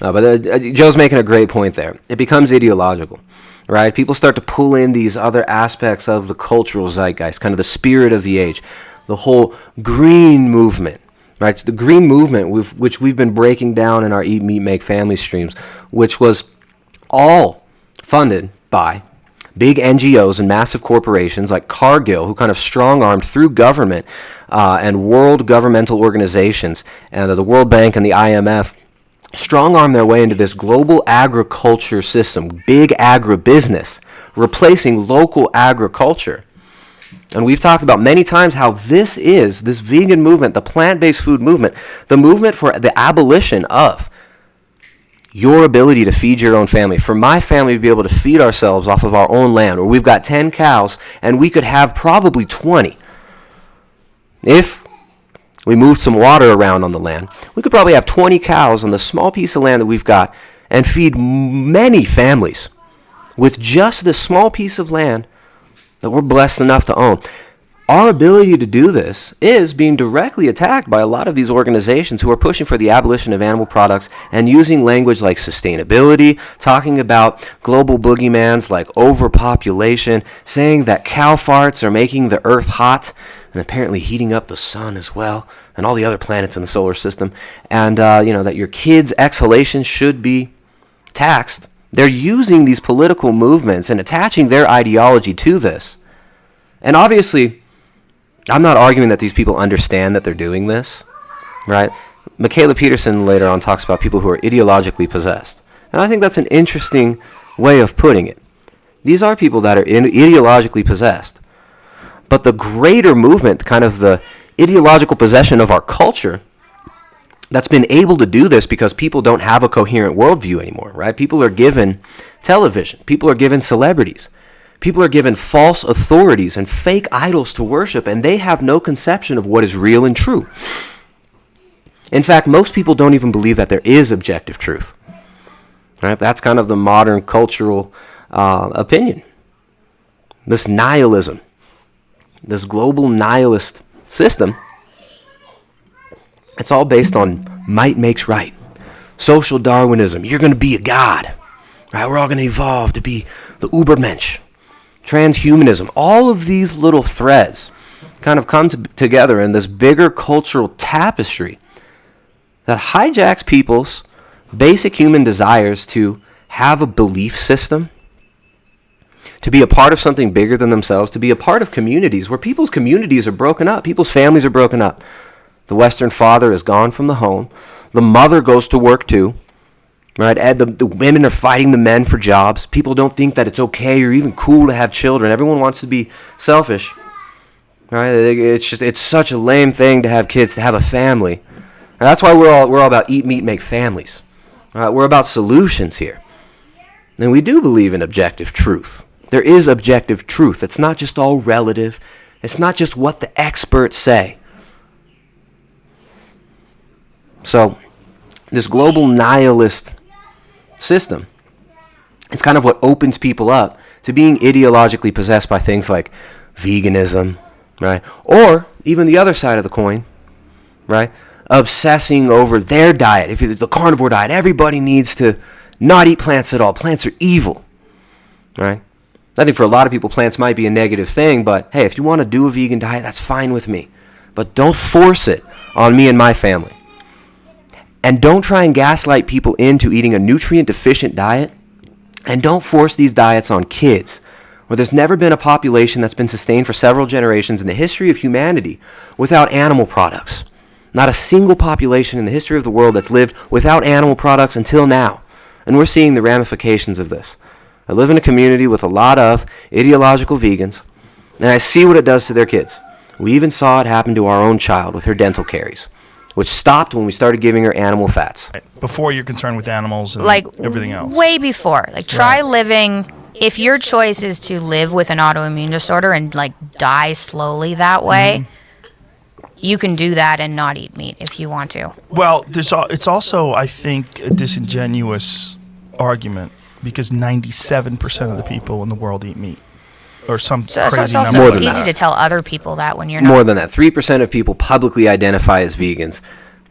Speaker 1: No, but Joe's making a great point there. It becomes ideological, right? People start to pull in these other aspects of the cultural zeitgeist, kind of the spirit of the age, the whole green movement, right? It's the green movement, which we've been breaking down in our Eat, Meat, Make Family streams, which was all funded by big NGOs and massive corporations like Cargill, who kind of strong-armed through government and world governmental organizations and the World Bank and the IMF, strong-armed their way into this global agriculture system, big agribusiness, replacing local agriculture. And we've talked about many times how this vegan movement, the plant-based food movement, the movement for the abolition of your ability to feed your own family. For my family to be able to feed ourselves off of our own land, where we've got 10 cows and we could have probably 20. If we moved some water around on the land, we could probably have 20 cows on the small piece of land that we've got and feed many families with just this small piece of land that we're blessed enough to own. Our ability to do this is being directly attacked by a lot of these organizations who are pushing for the abolition of animal products and using language like sustainability, talking about global boogeymans like overpopulation, saying that cow farts are making the earth hot and apparently heating up the sun as well and all the other planets in the solar system, and that your kids' exhalations should be taxed. They're using these political movements and attaching their ideology to this. And obviously, I'm not arguing that these people understand that they're doing this, right? Mikhaila Peterson later on talks about people who are ideologically possessed. And I think that's an interesting way of putting it. These are people that are ideologically possessed. But the greater movement, kind of the ideological possession of our culture, that's been able to do this because people don't have a coherent worldview anymore, right? People are given television. People are given celebrities. People are given false authorities and fake idols to worship, and they have no conception of what is real and true. In fact, most people don't even believe that there is objective truth. Right? That's kind of the modern cultural opinion. This nihilism, this global nihilist system, it's all based on might makes right. Social Darwinism, you're going to be a god. Right? We're all going to evolve to be the Ubermensch. Transhumanism, all of these little threads kind of come together in this bigger cultural tapestry that hijacks people's basic human desires to have a belief system, to be a part of something bigger than themselves, to be a part of communities where people's communities are broken up, people's families are broken up. The Western father is gone from the home. The mother goes to work too. Right? The women are fighting the men for jobs. People don't think that it's okay or even cool to have children. Everyone wants to be selfish. Right? It's such a lame thing to have kids, to have a family. And that's why we're all about eat, meat, make families. Right? We're about solutions here. And we do believe in objective truth. There is objective truth. It's not just all relative. It's not just what the experts say. So, this global nihilist system It's kind of what opens people up to being ideologically possessed by things like veganism, right? Or even the other side of the coin, right? Obsessing over their diet. If you're the carnivore diet, everybody needs to not eat plants at all. Plants are evil, right? I think for a lot of people, plants might be a negative thing, but hey, if you want to do a vegan diet, that's fine with me. But don't force it on me and my family. And don't try and gaslight people into eating a nutrient-deficient diet. And don't force these diets on kids, where there's never been a population that's been sustained for several generations in the history of humanity without animal products. Not a single population in the history of the world that's lived without animal products until now. And we're seeing the ramifications of this. I live in a community with a lot of ideological vegans, and I see what it does to their kids. We even saw it happen to our own child with her dental caries, which stopped when we started giving her animal fats.
Speaker 3: Before you're concerned with animals and everything else.
Speaker 2: Way before. Try living, if your choice is to live with an autoimmune disorder and die slowly that way, you can do that and not eat meat if you want to.
Speaker 3: Well, it's also, I think, a disingenuous argument because 97% of the people in the world eat meat. Or some crazy
Speaker 2: it's
Speaker 3: number.
Speaker 2: also easy to tell other people that when you're not.
Speaker 1: More than that. 3% of people publicly identify as vegans.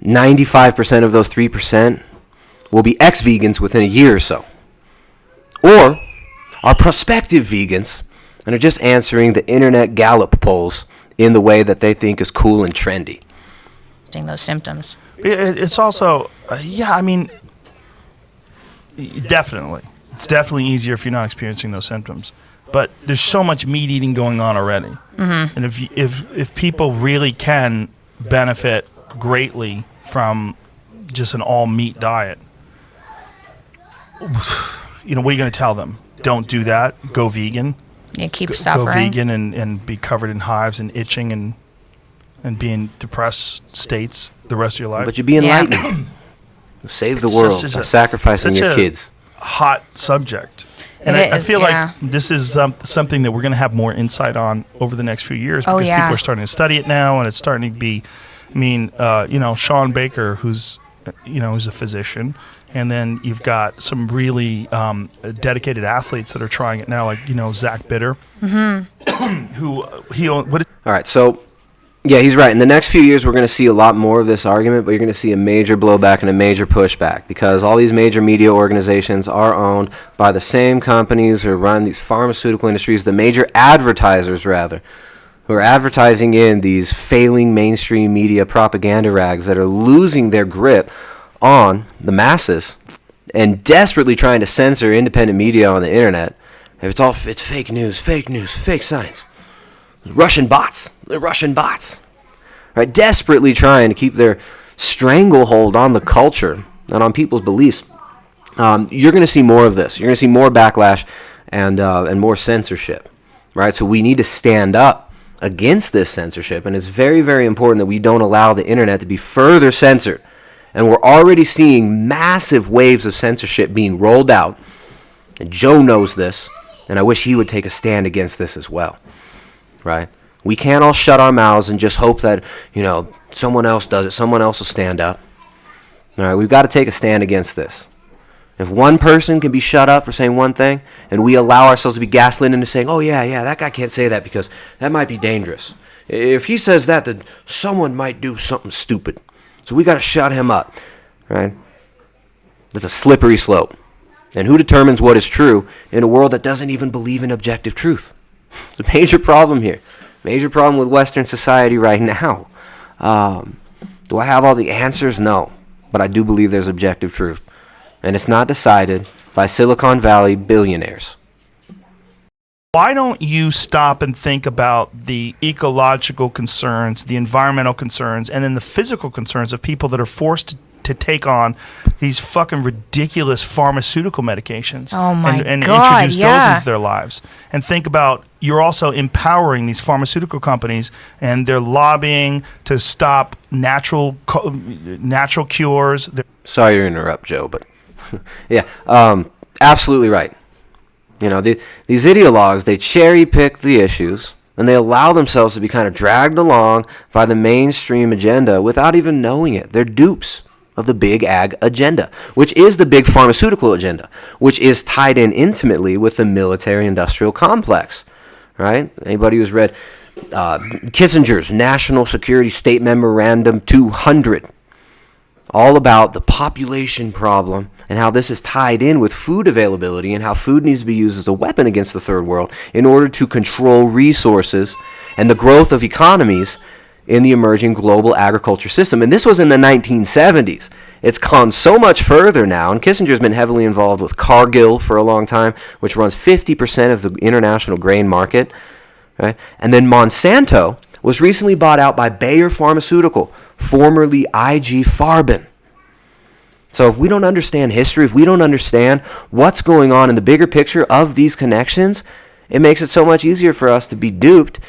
Speaker 1: 95% of those 3% will be ex-vegans within a year or so. Or are prospective vegans and are just answering the internet Gallup polls in the way that they think is cool and trendy.
Speaker 2: Those symptoms.
Speaker 3: It's also, definitely. It's definitely easier if you're not experiencing those symptoms. But there's so much meat eating going on already. And if people really can benefit greatly from just an all meat diet, what are you going to tell them? Don't do that. Go vegan.
Speaker 2: Yeah, keep suffering.
Speaker 3: Go vegan and be covered in hives and itching and be in depressed states the rest of your life.
Speaker 1: But you be enlightened. Save the world by sacrificing your kids.
Speaker 3: Hot subject. And I feel like this is something that we're going to have more insight on over the next few years because people are starting to study it now, and it's starting to be. Shaun Baker, who's a physician, and then you've got some really dedicated athletes that are trying it now, like Zach Bitter,
Speaker 1: All right, so. Yeah, he's right. In the next few years, we're going to see a lot more of this argument, but you're going to see a major blowback and a major pushback because all these major media organizations are owned by the same companies who run these pharmaceutical industries, the major advertisers, rather, who are advertising in these failing mainstream media propaganda rags that are losing their grip on the masses and desperately trying to censor independent media on the internet. It's fake news, fake science. Russian bots, right? Desperately trying to keep their stranglehold on the culture and on people's beliefs. You're going to see more of this. You're going to see more backlash and more censorship, right? So we need to stand up against this censorship, and it's very, very important that we don't allow the internet to be further censored. And we're already seeing massive waves of censorship being rolled out, and Joe knows this, and I wish he would take a stand against this as well. Right? We can't all shut our mouths and just hope that, someone else does it. Someone else will stand up. All right, we've got to take a stand against this. If one person can be shut up for saying one thing, and we allow ourselves to be gaslit into saying, oh, yeah, that guy can't say that because that might be dangerous. If he says that, then someone might do something stupid. So we got to shut him up. Right? That's a slippery slope. And who determines what is true in a world that doesn't even believe in objective truth? It's a major problem here. Major problem with Western society right now. Do I have all the answers? No. But I do believe there's objective truth. And it's not decided by Silicon Valley billionaires.
Speaker 3: Why don't you stop and think about the ecological concerns, the environmental concerns, and then the physical concerns of people that are forced to take on these fucking ridiculous pharmaceutical medications and introduce those into their lives. And think about, you're also empowering these pharmaceutical companies, and they're lobbying to stop natural cures.
Speaker 1: Sorry to interrupt, Joe, but absolutely right. These ideologues, they cherry pick the issues, and they allow themselves to be kind of dragged along by the mainstream agenda without even knowing it. They're dupes of the big ag agenda, which is the big pharmaceutical agenda, which is tied in intimately with the military-industrial complex, right? Anybody who's read Kissinger's National Security State Memorandum 200, all about the population problem and how this is tied in with food availability and how food needs to be used as a weapon against the third world in order to control resources and the growth of economies in the emerging global agriculture system. And this was in the 1970s. It's gone so much further now, and Kissinger's been heavily involved with Cargill for a long time, which runs 50% of the international grain market. Right? And then Monsanto was recently bought out by Bayer Pharmaceutical, formerly IG Farben. So if we don't understand history, if we don't understand what's going on in the bigger picture of these connections, it makes it so much easier for us to be duped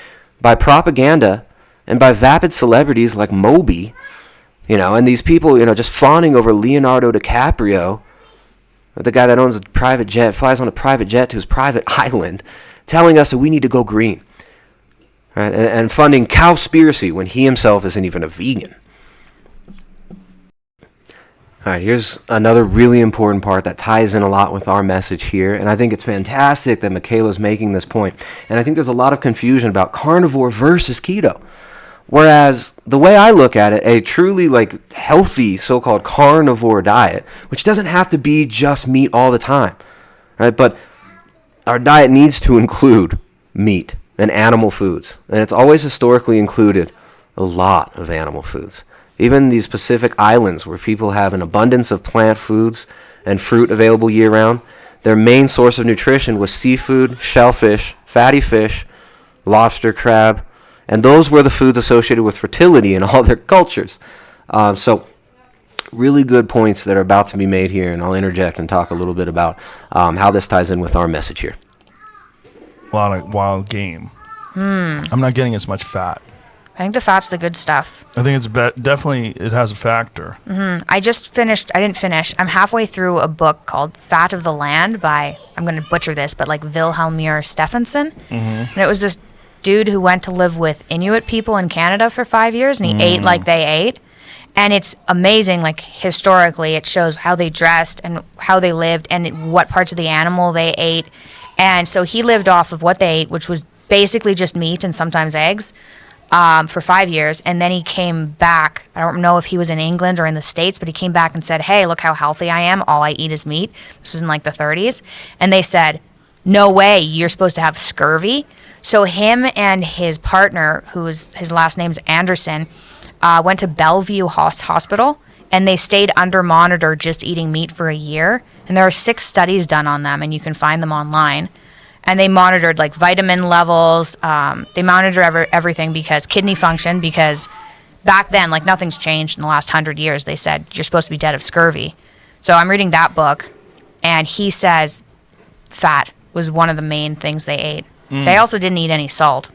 Speaker 1: by propaganda and by vapid celebrities like Moby, and these people, just fawning over Leonardo DiCaprio, or the guy that owns a private jet, flies on a private jet to his private island, telling us that we need to go green, right? And funding cowspiracy when he himself isn't even a vegan. All right, here's another really important part that ties in a lot with our message here, and I think it's fantastic that Mikhaila's making this point. And I think there's a lot of confusion about carnivore versus keto. Whereas the way I look at it, a truly healthy so-called carnivore diet, which doesn't have to be just meat all the time, right? But our diet needs to include meat and animal foods, and it's always historically included a lot of animal foods. Even these Pacific islands where people have an abundance of plant foods and fruit available year-round, their main source of nutrition was seafood, shellfish, fatty fish, lobster, crab, and those were the foods associated with fertility in all their cultures. So really good points that are about to be made here, and I'll interject and talk a little bit about how this ties in with our message here.
Speaker 3: A lot of wild game. I'm not getting as much fat.
Speaker 2: I think the fat's the good stuff.
Speaker 3: I think it's definitely, it has a factor.
Speaker 2: I didn't finish. I'm halfway through a book called Fat of the Land by, I'm going to butcher this, but Vilhelmur Stephenson. And it was this dude who went to live with Inuit people in Canada for 5 years, and he ate like they ate. And it's amazing, historically, it shows how they dressed and how they lived and what parts of the animal they ate. And so he lived off of what they ate, which was basically just meat and sometimes eggs. For 5 years, and then he came back. I don't know if he was in England or in the States, but he came back and said, hey, look how healthy I am. All I eat is meat. This was in the 30s. And they said, no way, you're supposed to have scurvy. So him and his partner, his last name's Anderson, went to Bellevue Hospital, and they stayed under monitor just eating meat for a year. And there are 6 studies done on them, and you can find them online. And they monitored vitamin levels. They monitor everything because kidney function, because back then, nothing's changed in the last 100 years. They said, you're supposed to be dead of scurvy. So I'm reading that book, and he says fat was one of the main things they ate. They also didn't eat any salt.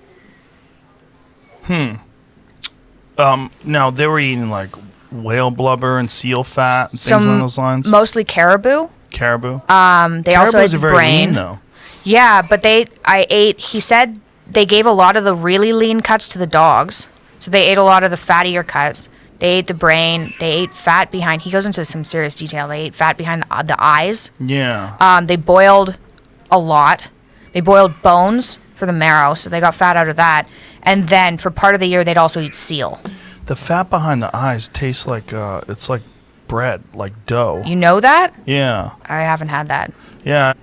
Speaker 3: Now, they were eating whale blubber and seal fat and things along those lines?
Speaker 2: Mostly caribou.
Speaker 3: Caribou?
Speaker 2: They also had
Speaker 3: are very
Speaker 2: brain.
Speaker 3: lean, though.
Speaker 2: Yeah, but he said they gave a lot of the really lean cuts to the dogs. So they ate a lot of the fattier cuts. They ate the brain. They ate fat behind, he goes into some serious detail. They ate fat behind the eyes.
Speaker 3: Yeah.
Speaker 2: They boiled a lot. They boiled bones for the marrow, so they got fat out of that. And then for part of the year, they'd also eat seal.
Speaker 3: The fat behind the eyes tastes it's like bread, like dough.
Speaker 2: You know that?
Speaker 3: Yeah.
Speaker 2: I haven't had that.
Speaker 3: Yeah.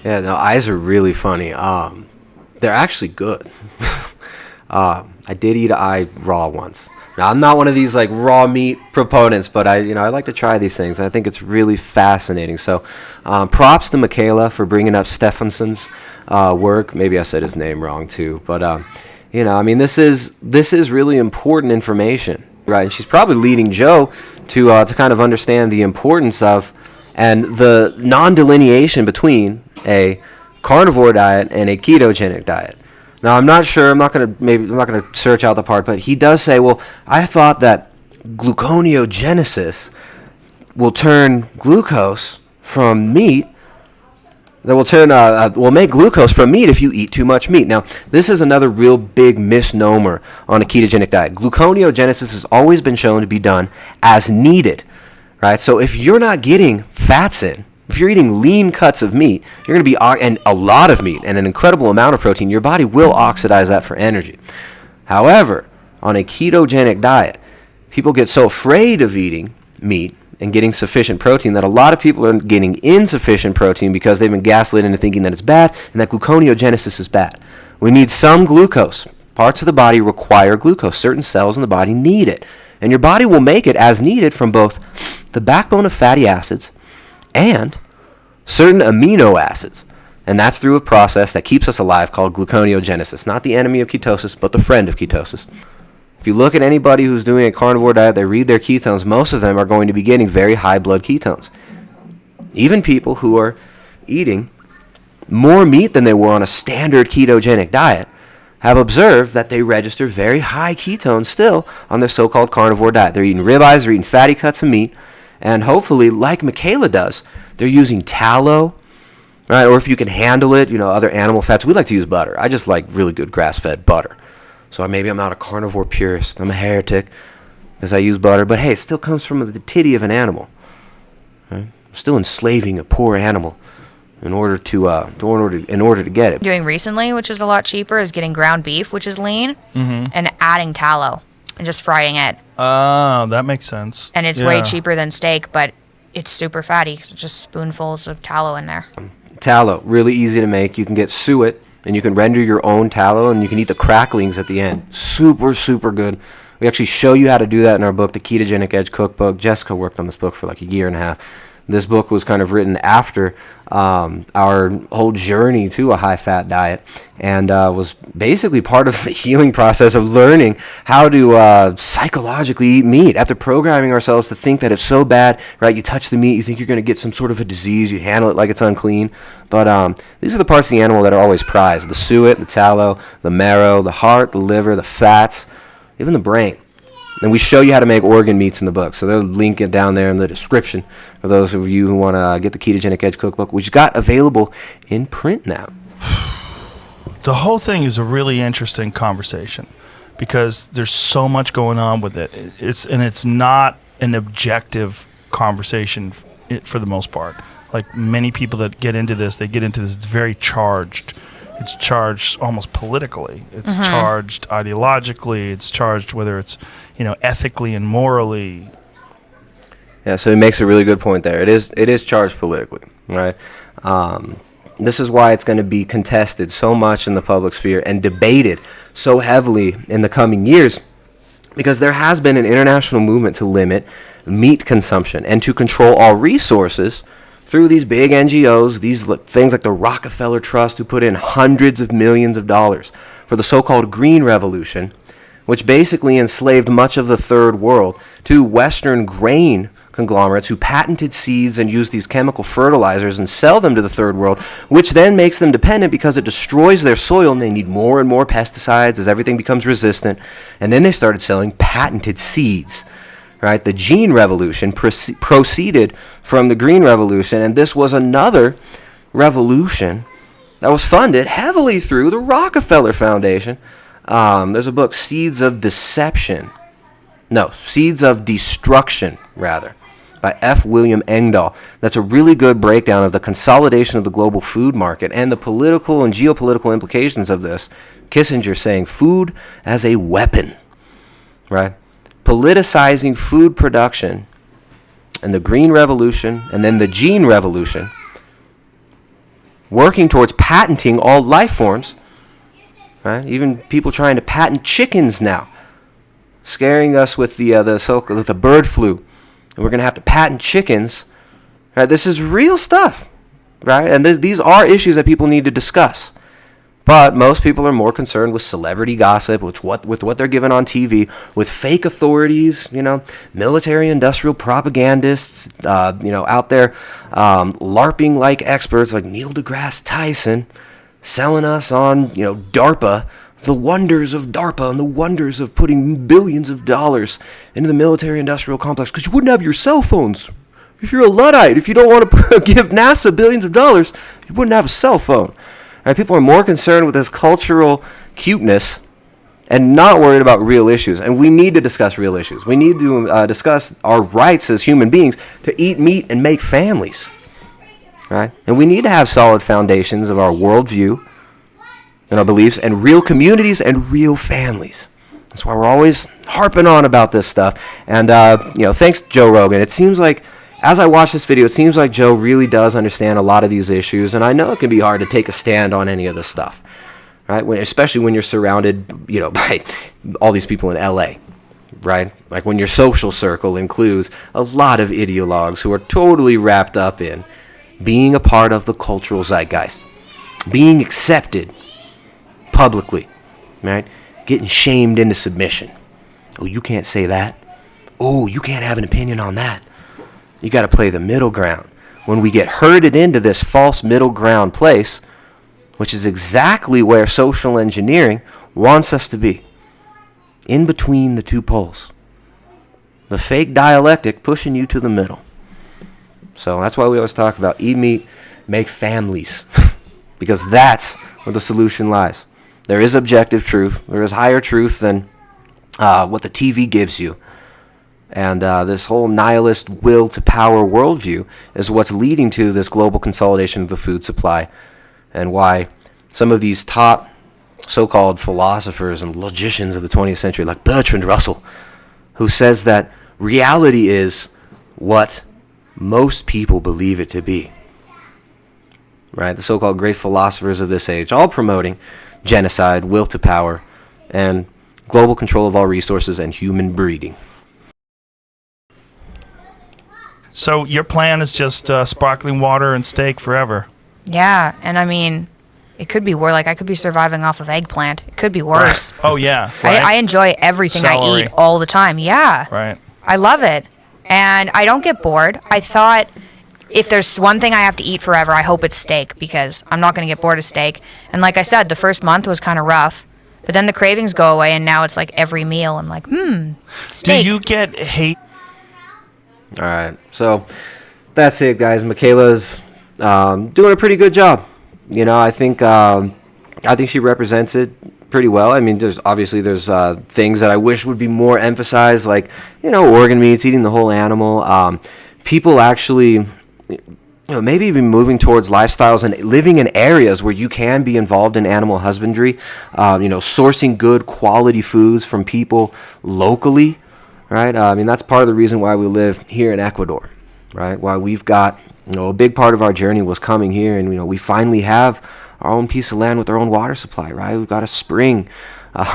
Speaker 1: Yeah, no, eyes are really funny. They're actually good. I did eat an eye raw once. Now, I'm not one of these raw meat proponents, but I like to try these things. I think it's really fascinating. So, props to Mikhaila for bringing up Stephenson's work. Maybe I said his name wrong too, but this is really important information, right? And she's probably leading Joe to kind of understand the importance of and the non-delineation between a carnivore diet and a ketogenic diet. Now, I'm not sure. I'm not going to search out the part, but he does say, well, I thought that gluconeogenesis will turn glucose from meat. That will make glucose from meat if you eat too much meat. Now, this is another real big misnomer on a ketogenic diet. Gluconeogenesis has always been shown to be done as needed. right? So if you're not getting fats in, if you're eating lean cuts of meat, you're going to be, and a lot of meat and an incredible amount of protein, your body will oxidize that for energy. However, on a ketogenic diet, people get so afraid of eating meat and getting sufficient protein that a lot of people are getting insufficient protein because they've been gaslit into thinking that it's bad and that gluconeogenesis is bad. We need some glucose. Parts of the body require glucose. Certain cells in the body need it. And your body will make it as needed from both the backbone of fatty acids and certain amino acids. And that's through a process that keeps us alive called gluconeogenesis. Not the enemy of ketosis, but the friend of ketosis. If you look at anybody who's doing a carnivore diet, they read their ketones, most of them are going to be getting very high blood ketones. Even people who are eating more meat than they were on a standard ketogenic diet have observed that they register very high ketones still on their so-called carnivore diet. They're eating ribeyes, they're eating fatty cuts of meat, and hopefully, like Mikhaila does, they're using tallow, right? Or if you can handle it, other animal fats. We like to use butter. I just like really good grass-fed butter. So maybe I'm not a carnivore purist. I'm a heretic because I use butter. But hey, it still comes from the titty of an animal. Right? I'm still enslaving a poor animal in order to get it.
Speaker 2: Doing recently, which is a lot cheaper, is getting ground beef, which is lean, and adding tallow and just frying it.
Speaker 3: Oh, that makes sense.
Speaker 2: And it's way cheaper than steak, but it's super fatty because it's just spoonfuls of tallow in there.
Speaker 1: Tallow, really easy to make. You can get suet, and you can render your own tallow, and you can eat the cracklings at the end. Super, super good. We actually show you how to do that in our book, The Ketogenic Edge Cookbook. Jessica worked on this book for like a year and a half. This book was kind of written after our whole journey to a high-fat diet, and was basically part of the healing process of learning how to psychologically eat meat. After programming ourselves to think that it's so bad, right? You touch the meat, you think you're going to get some sort of a disease, you handle it like it's unclean. But these are the parts of the animal that are always prized: the suet, the tallow, the marrow, the heart, the liver, the fats, even the brain. And we show you how to make organ meats in the book. So they'll link it down there in the description for those of you who want to get the Ketogenic Edge Cookbook, which got available in print now.
Speaker 3: The whole thing is a really interesting conversation because there's so much going on with it. It's not an objective conversation for the most part. Like many people that get into this, it's very charged. It's charged almost politically. It's charged ideologically. It's charged whether it's, ethically and morally.
Speaker 1: Yeah, so he makes a really good point there. It is charged politically, right? This is why it's going to be contested so much in the public sphere and debated so heavily in the coming years, because there has been an international movement to limit meat consumption and to control all resources through these big NGOs, these things like the Rockefeller Trust, who put in hundreds of millions of dollars for the so-called Green Revolution, which basically enslaved much of the third world to Western grain conglomerates who patented seeds and use these chemical fertilizers and sell them to the third world, which then makes them dependent because it destroys their soil and they need more and more pesticides as everything becomes resistant. And then they started selling patented seeds. Right, the gene revolution proceeded from the green revolution, and this was another revolution that was funded heavily through the Rockefeller Foundation. There's a book, Seeds of Destruction, rather, by F. William Engdahl. That's a really good breakdown of the consolidation of the global food market and the political and geopolitical implications of this. Kissinger saying food as a weapon, right? Politicizing food production and the Green Revolution and then the Gene Revolution, working towards patenting all life forms, right? Even people trying to patent chickens now, scaring us with the bird flu, and we're going to have to patent chickens. Right? This is real stuff, right? And these are issues that people need to discuss. But most people are more concerned with celebrity gossip, with what they're given on TV, with fake authorities, military industrial propagandists, out there LARPing like experts like Neil deGrasse Tyson, selling us on, DARPA, the wonders of DARPA and the wonders of putting billions of dollars into the military industrial complex, because you wouldn't have your cell phones. If you're a Luddite, if you don't want to give NASA billions of dollars, you wouldn't have a cell phone. Right, people are more concerned with this cultural cuteness and not worried about real issues. And we need to discuss real issues. We need to discuss our rights as human beings to eat meat and make families, right? And we need to have solid foundations of our worldview and our beliefs and real communities and real families. That's why we're always harping on about this stuff. And, thanks to Joe Rogan. It seems like, as I watch this video, it seems like Joe really does understand a lot of these issues. And I know it can be hard to take a stand on any of this stuff, right? Especially when you're surrounded, by all these people in LA, right? Like when your social circle includes a lot of ideologues who are totally wrapped up in being a part of the cultural zeitgeist, being accepted publicly, right? Getting shamed into submission. Oh, you can't say that. Oh, you can't have an opinion on that. You got to play the middle ground. When we get herded into this false middle ground place, which is exactly where social engineering wants us to be, in between the two poles. The fake dialectic pushing you to the middle. So that's why we always talk about eat meat, make families, because that's where the solution lies. There is objective truth. There is higher truth than what the TV gives you. And this whole nihilist will to power worldview is what's leading to this global consolidation of the food supply, and why some of these top so-called philosophers and logicians of the 20th century, like Bertrand Russell, who says that reality is what most people believe it to be. Right? The so-called great philosophers of this age, all promoting genocide, will to power, and global control of all resources and human breeding.
Speaker 3: So your plan is just sparkling water and steak forever?
Speaker 2: Yeah, and I mean, it could be worse. Like, I could be surviving off of eggplant. It could be worse.
Speaker 3: Right. Oh, yeah. Right.
Speaker 2: I enjoy everything
Speaker 3: Celery.
Speaker 2: I eat all the time. Yeah.
Speaker 3: Right.
Speaker 2: I love it. And I don't get bored. I thought, if there's one thing I have to eat forever, I hope it's steak, because I'm not going to get bored of steak. And like I said, the first month was kind of rough, but then the cravings go away, and now it's like every meal I'm like, steak.
Speaker 3: Do you get hate?
Speaker 1: All right, so that's it, guys. Mikhaila's doing a pretty good job. I think she represents it pretty well. I mean, there's things that I wish would be more emphasized, like organ meats, eating the whole animal. People actually, maybe even moving towards lifestyles and living in areas where you can be involved in animal husbandry. Sourcing good quality foods from people locally. Right? I mean, that's part of the reason why we live here in Ecuador, right? Why we've got, a big part of our journey was coming here, and, we finally have our own piece of land with our own water supply, right? We've got a spring.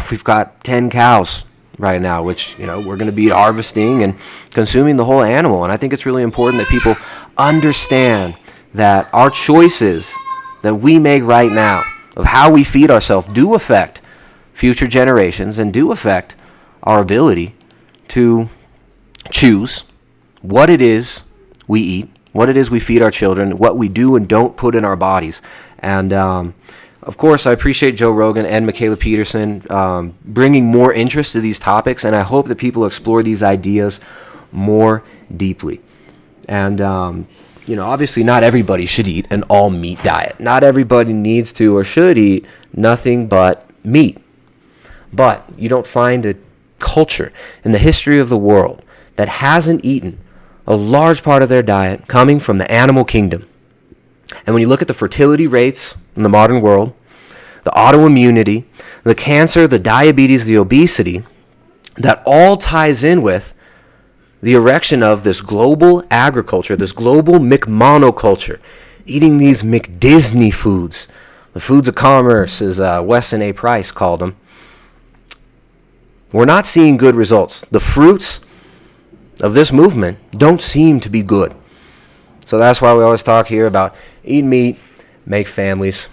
Speaker 1: We've got 10 cows right now, which, we're going to be harvesting and consuming the whole animal. And I think it's really important that people understand that our choices that we make right now of how we feed ourselves do affect future generations and do affect our ability to choose what it is we eat, what it is we feed our children, what we do and don't put in our bodies. And of course, I appreciate Joe Rogan and Mikhaila Peterson bringing more interest to these topics, and I hope that people explore these ideas more deeply. And obviously not everybody should eat an all-meat diet. Not everybody needs to or should eat nothing but meat. But you don't find a culture in the history of the world that hasn't eaten a large part of their diet coming from the animal kingdom. And when you look at the fertility rates in the modern world, the autoimmunity, the cancer, the diabetes, the obesity, that all ties in with the erection of this global agriculture, this global McMonoculture, eating these McDisney foods, the foods of commerce, as Weston A. Price called them. We're not seeing good results. The fruits of this movement don't seem to be good. So that's why we always talk here about eat meat, make families.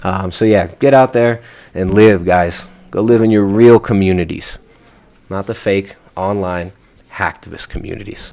Speaker 1: Get out there and live, guys. Go live in your real communities, not the fake online hacktivist communities.